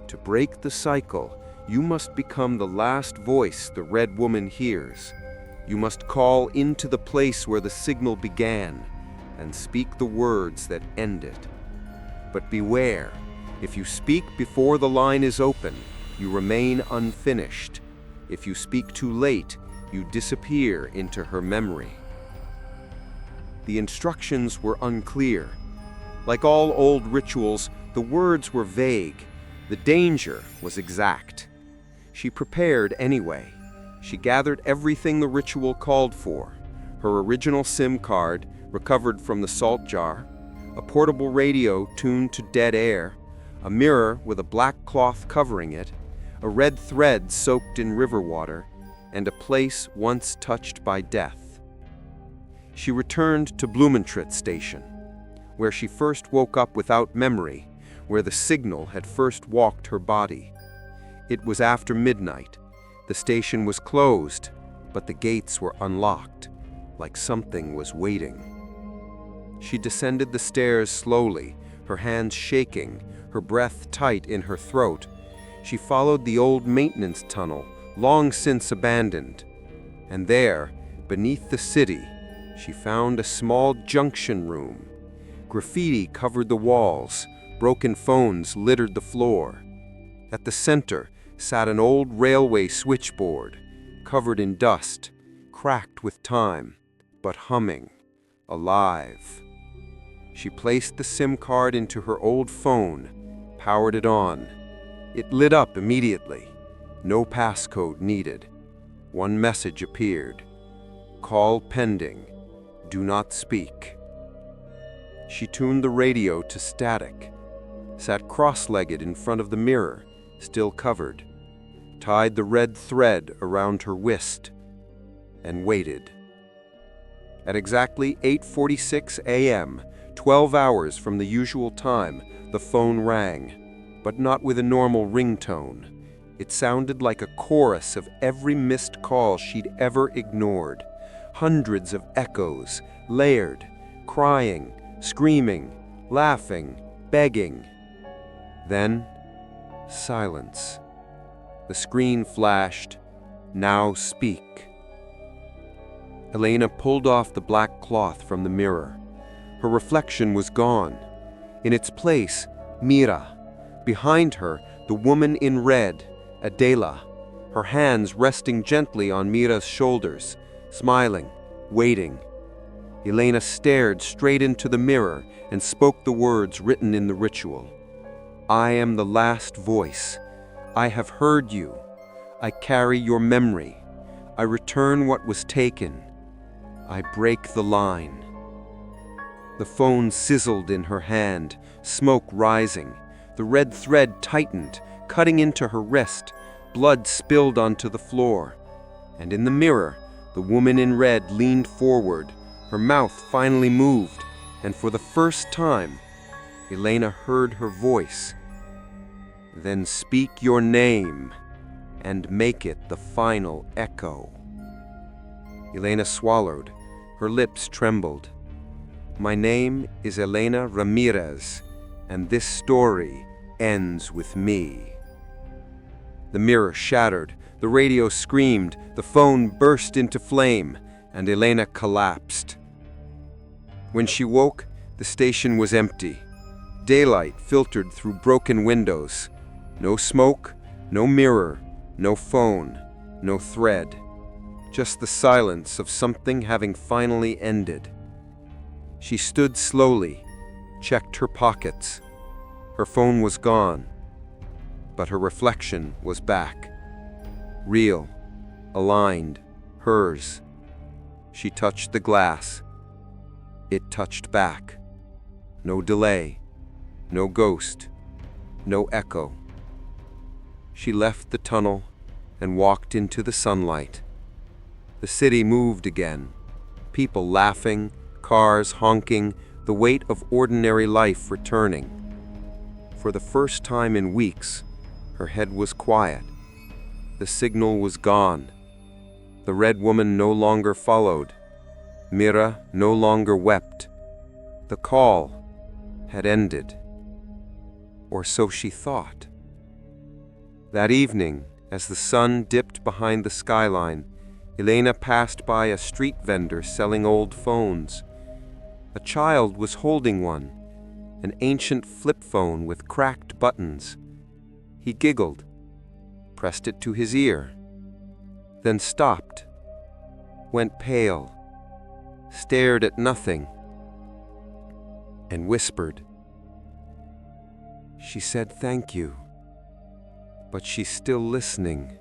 To break the cycle, you must become the last voice the Red Woman hears. You must call into the place where the signal began and speak the words that end it. But beware, if you speak before the line is open, you remain unfinished. If you speak too late, you disappear into her memory. The instructions were unclear. Like all old rituals, the words were vague. The danger was exact. She prepared anyway. She gathered everything the ritual called for: her original SIM card, recovered from the salt jar, a portable radio tuned to dead air, a mirror with a black cloth covering it, a red thread soaked in river water, and a place once touched by death. She returned to Blumentritt station, where she first woke up without memory, where the signal had first walked her body. It was after midnight. The station was closed, but the gates were unlocked, like something was waiting. She descended the stairs slowly, her hands shaking, her breath tight in her throat. She followed the old maintenance tunnel, long since abandoned. And there, beneath the city, she found a small junction room. Graffiti covered the walls, broken phones littered the floor. At the center sat an old railway switchboard, covered in dust, cracked with time, but humming, alive. She placed the SIM card into her old phone, powered it on. It lit up immediately. No passcode needed. One message appeared. Call pending. Do not speak. She tuned the radio to static, sat cross-legged in front of the mirror, still covered, tied the red thread around her wrist, and waited. At exactly 8:46 a.m., 12 hours from the usual time, the phone rang, but not with a normal ringtone. It sounded like a chorus of every missed call she'd ever ignored. Hundreds of echoes, layered, crying, screaming, laughing, begging. Then, silence. The screen flashed, "Now speak." Elena pulled off the black cloth from the mirror. Her reflection was gone. In its place, Mira. Behind her, the woman in red, Adela, her hands resting gently on Mira's shoulders, smiling, waiting.
Elena stared straight into the mirror and spoke the words written in the ritual. I am the last voice. I have heard you. I carry your memory. I return what was taken. I break the line. The phone sizzled in her hand, smoke rising. The red thread tightened, cutting into her wrist. Blood spilled onto the floor. And in the mirror, the woman in red leaned forward. Her mouth finally moved, and for the first time, Elena heard her voice. Then speak your name, and make it the final echo. Elena swallowed. Her lips trembled. My name is Elena Ramirez, and this story ends with me. The mirror shattered, the radio screamed, the phone burst into flame, and Elena collapsed. When she woke, the station was empty. Daylight filtered through broken windows. No smoke, no mirror, no phone, no thread. Just the silence of something having finally ended. She stood slowly, checked her pockets. Her phone was gone, but her reflection was back. Real, aligned, hers. She touched the glass. It touched back. No delay, no ghost, no echo. She left the tunnel and walked into the sunlight. The city moved again. People laughing, cars honking, the weight of ordinary life returning. For the first time in weeks, her head was quiet. The signal was gone. The red woman no longer followed. Mira no longer wept. The call had ended. Or so she thought. That evening, as the sun dipped behind the skyline, Elena passed by a street vendor selling old phones. A child was holding one, an ancient flip phone with cracked buttons. He giggled, pressed it to his ear, then stopped, went pale, stared at nothing, and whispered. She said thank you, but she's still listening.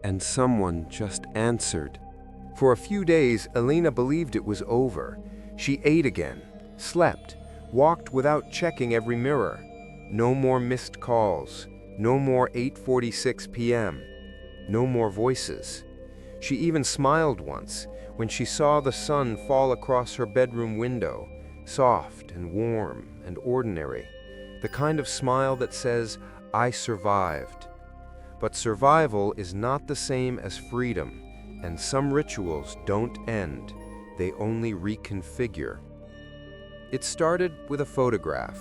And someone just answered.
For a few days, Elena believed it was over. She ate again, slept, walked without checking every mirror. No more missed calls, no more 8:46 p.m., no more voices. She even smiled once when she saw the sun fall across her bedroom window, soft and warm and ordinary, the kind of smile that says, I survived. But survival is not the same as freedom, and some rituals don't end, they only reconfigure. It started with a photograph.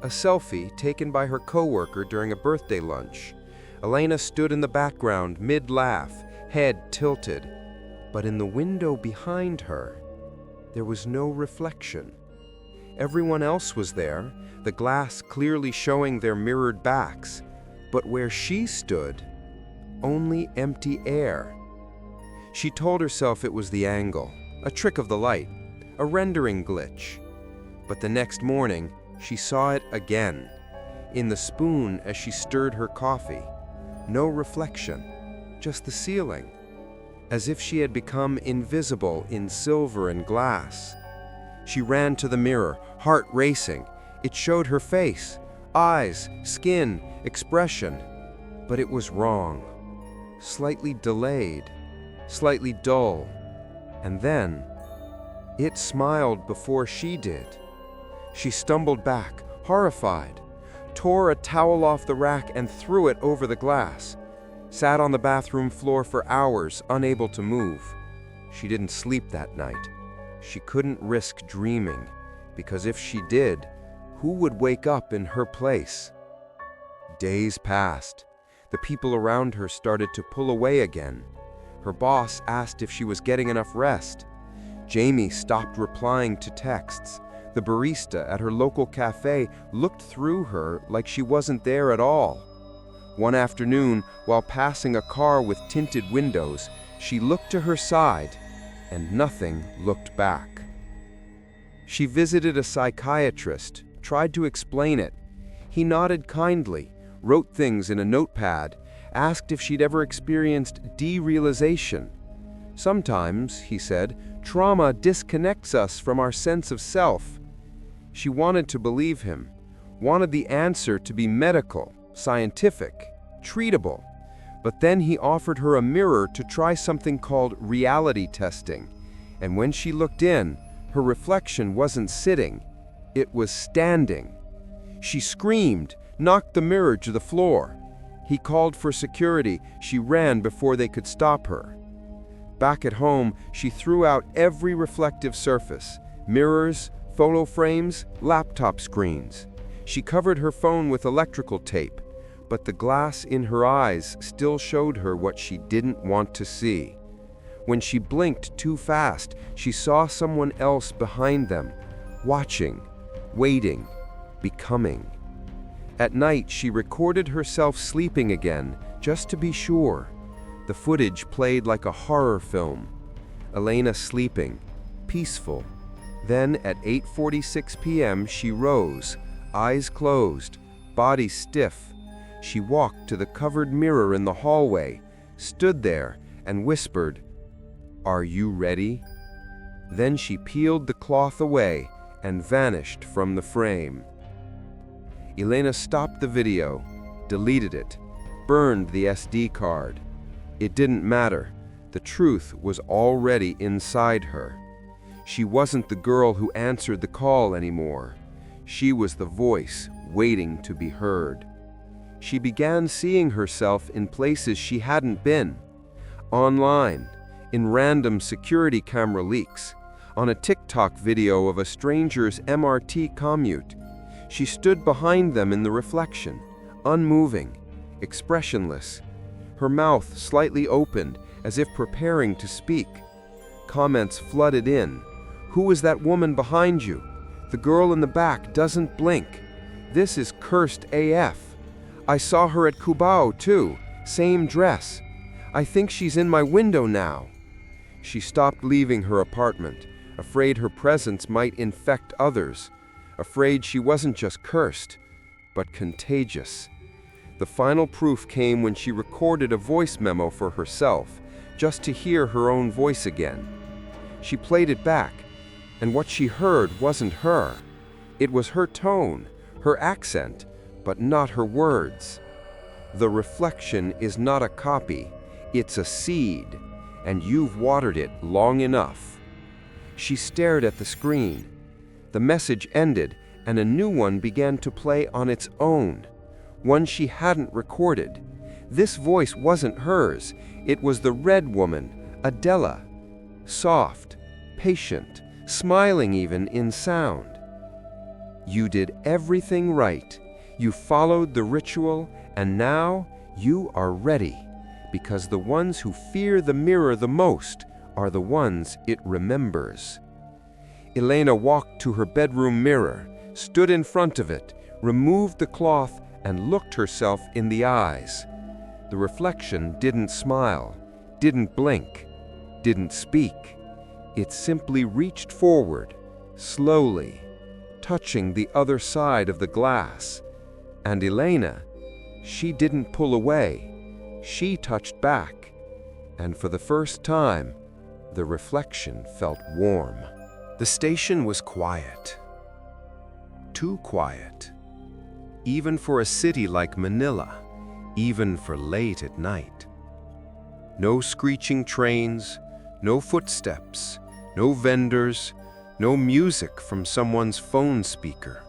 A selfie taken by her coworker during a birthday lunch. Elena stood in the background, mid-laugh, head tilted. But in the window behind her, there was no reflection. Everyone else was there, the glass clearly showing their mirrored backs. But where she stood, only empty air. She told herself it was the angle, a trick of the light, a rendering glitch. But the next morning, she saw it again, in the spoon as she stirred her coffee. No reflection, just the ceiling, as if she had become invisible in silver and glass. She ran to the mirror, heart racing. It showed her face, eyes, skin, expression, but it was wrong, slightly delayed, slightly dull, and then it smiled before she did. She stumbled back, horrified, tore a towel off the rack and threw it over the glass, sat on the bathroom floor for hours, unable to move. She didn't sleep that night. She couldn't risk dreaming, because if she did, who would wake up in her place? Days passed. The people around her started to pull away again. Her boss asked if she was getting enough rest. Jamie stopped replying to texts. The barista at her local cafe looked through her like she wasn't there at all. One afternoon, while passing a car with tinted windows, she looked to her side.
and nothing looked back. She visited a psychiatrist, tried to explain it. He nodded kindly, wrote things in a notepad, asked if she'd ever experienced derealization. Sometimes, he said, trauma disconnects us from our sense of self. She wanted to believe him, wanted the answer to be medical, scientific, treatable. But then he offered her a mirror to try something called reality testing. And when she looked in, her reflection wasn't sitting, it was standing. She screamed, knocked the mirror to the floor. He called for security. She ran before they could stop her. Back at home, she threw out every reflective surface, mirrors, photo frames, laptop screens. She covered her phone with electrical tape, but the glass in her eyes still showed her what she didn't want to see. When she blinked too fast, she saw someone else behind them, watching, waiting, becoming. At night, she recorded herself sleeping again, just to be sure. The footage played like a horror film. Elena sleeping, peaceful. Then at 8:46 p.m. she rose, eyes closed, body stiff. She walked to the covered mirror in the hallway, stood there, and whispered, "Are you ready?" Then she peeled the cloth away and vanished from the frame. Elena stopped the video, deleted it, burned the SD card. It didn't matter. The truth was already inside her. She wasn't the girl who answered the call anymore. She was the voice waiting to be heard. She began seeing herself in places she hadn't been. Online, in random security camera leaks, on a TikTok video of a stranger's MRT commute. She stood behind them in the reflection, unmoving, expressionless, her mouth slightly opened as if preparing to speak. Comments flooded in. "Who is that woman behind you? The girl in the back doesn't blink. This is cursed AF. I saw her at Cubao too, same dress. I think she's in my window now." She stopped leaving her apartment, afraid her presence might infect others, afraid she wasn't just cursed, but contagious. The final proof came when she recorded a voice memo for herself, just to hear her own voice again. She played it back, and what she heard wasn't her. It was her tone, her accent, but not her words. The reflection is not a copy, it's a seed, and you've watered it long enough. She stared at the screen. The message ended, and a new one began to play on its own, one she hadn't recorded. This voice wasn't hers, it was the red woman, Adela. Soft, patient, smiling even in sound. "You did everything right. You followed the ritual, and now you are ready, because the ones who fear the mirror the most are the ones it remembers." Elena walked to her bedroom mirror, stood in front of it, removed the cloth, and looked herself in the eyes. The reflection didn't smile, didn't blink, didn't speak. It simply reached forward, slowly, touching the other side of the glass. And Elena, she didn't pull away. She touched back. And for the first time, the reflection felt warm. The station was quiet. Too quiet. Even for a city like Manila, even for late at night. No screeching trains, no footsteps, no vendors, no music from someone's phone speaker.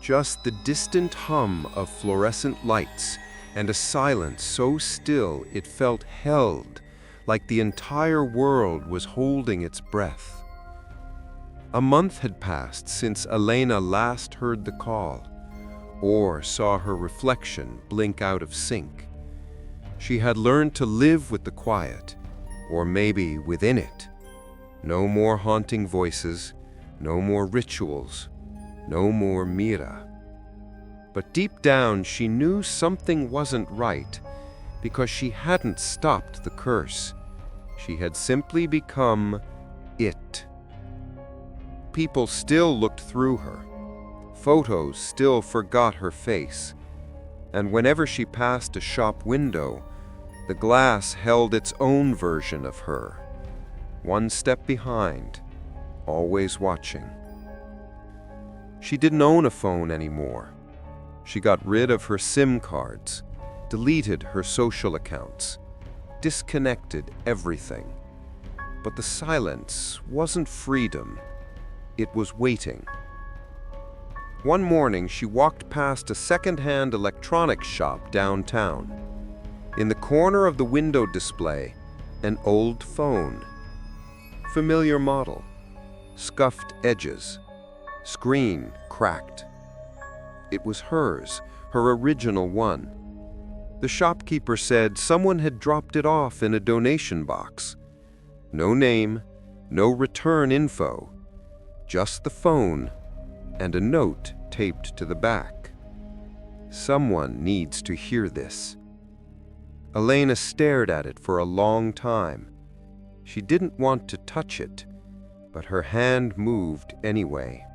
Just the distant hum of fluorescent lights and a silence so still it felt held, like the entire world was holding its breath. A month had passed since Elena last heard the call, or saw her reflection blink out of sync. She had learned to live with the quiet, or maybe within it. No more haunting voices, no more rituals, no more Mira. But deep down she knew something wasn't right, because she hadn't stopped the curse.
She had simply become it. People still looked through her. Photos still forgot her face. And whenever she passed a shop window, the glass held its own version of her. One step behind, always watching. She didn't own a phone anymore. She got rid of her SIM cards, deleted her social accounts, disconnected everything. But the silence wasn't freedom. It was waiting. One morning, she walked past a second-hand electronics shop downtown. In the corner of the window display, an old phone. Familiar model, scuffed edges, screen cracked. It was hers, her original one. The shopkeeper said someone had dropped it off in a donation box. No name, no return info, just the phone and a note taped to the back. Someone needs to hear this. Elena stared at it for a long time. She didn't want to touch it, but her hand moved anyway.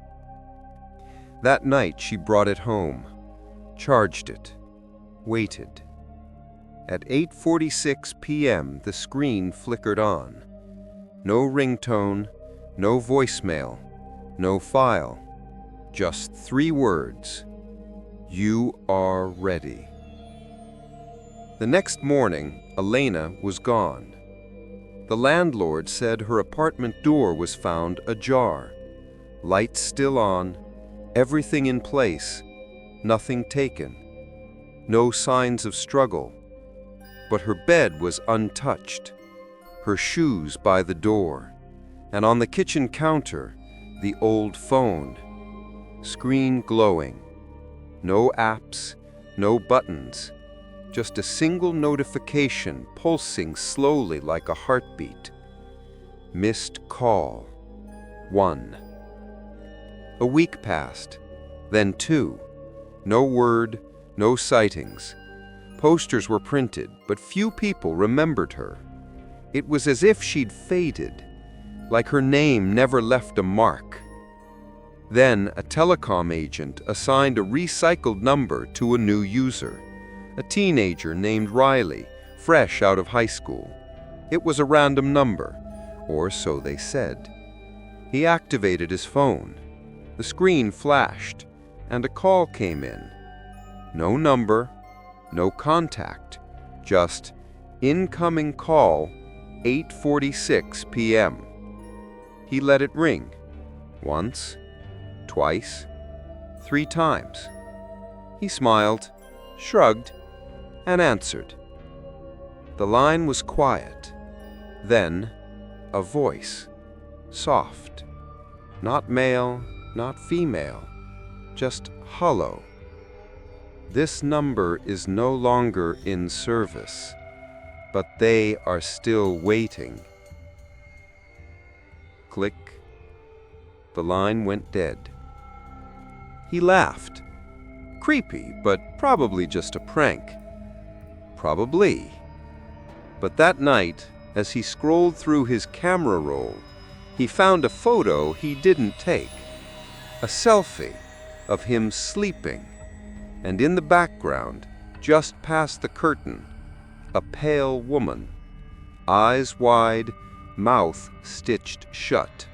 That night she brought it home, charged it, waited. At 8:46 p.m. the screen flickered on. No ringtone, no voicemail, no file. Just 3 words. You are ready. The next morning, Elena was gone. The landlord said her apartment door was found ajar. Lights still on, everything in place, nothing taken. No signs of struggle. But her bed was untouched, her shoes by the door, and on the kitchen counter, the old phone. Screen glowing. No apps, no buttons, just a single notification pulsing slowly like a heartbeat. Missed call. 1. A week passed, then 2. No word, no sightings. Posters were printed, but few people remembered her. It was as if she'd faded, like her name never left a mark. Then a telecom agent assigned a recycled number to a new user, a teenager named Riley, fresh out of high school. It was a random number, or so they said. He activated his phone. The screen flashed, and a call came in. No number, no contact, just incoming call, 8:46 p.m. He let it ring. Once, twice, 3 times. He smiled, shrugged, and answered. The line was quiet. Then, a voice, soft, not male, not female, just hollow. This number is no longer in service, but they are still waiting. Click. The line went dead. He laughed. Creepy, but probably just a prank. Probably. But that night, as he scrolled through his camera roll, he found a photo he didn't take. A selfie of him sleeping. And in the background, just past the curtain, a pale woman. Eyes wide, mouth stitched shut.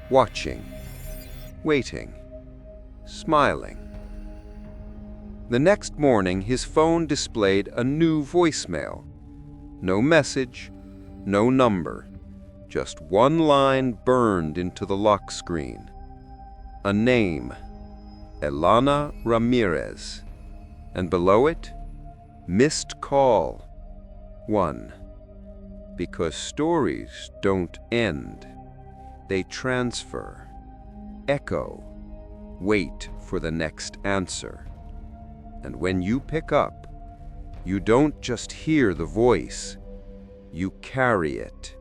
Watching. Waiting. Smiling. The next morning, his phone displayed a new voicemail. No message, no number, just one line burned into the lock screen. A name, Elena Ramirez, and below it, missed call, 1. Because stories don't end, they transfer, echo, wait for the next answer. And when you pick up, you don't just hear the voice, you carry it.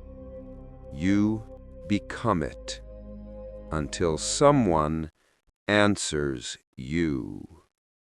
You become it, until someone answers you.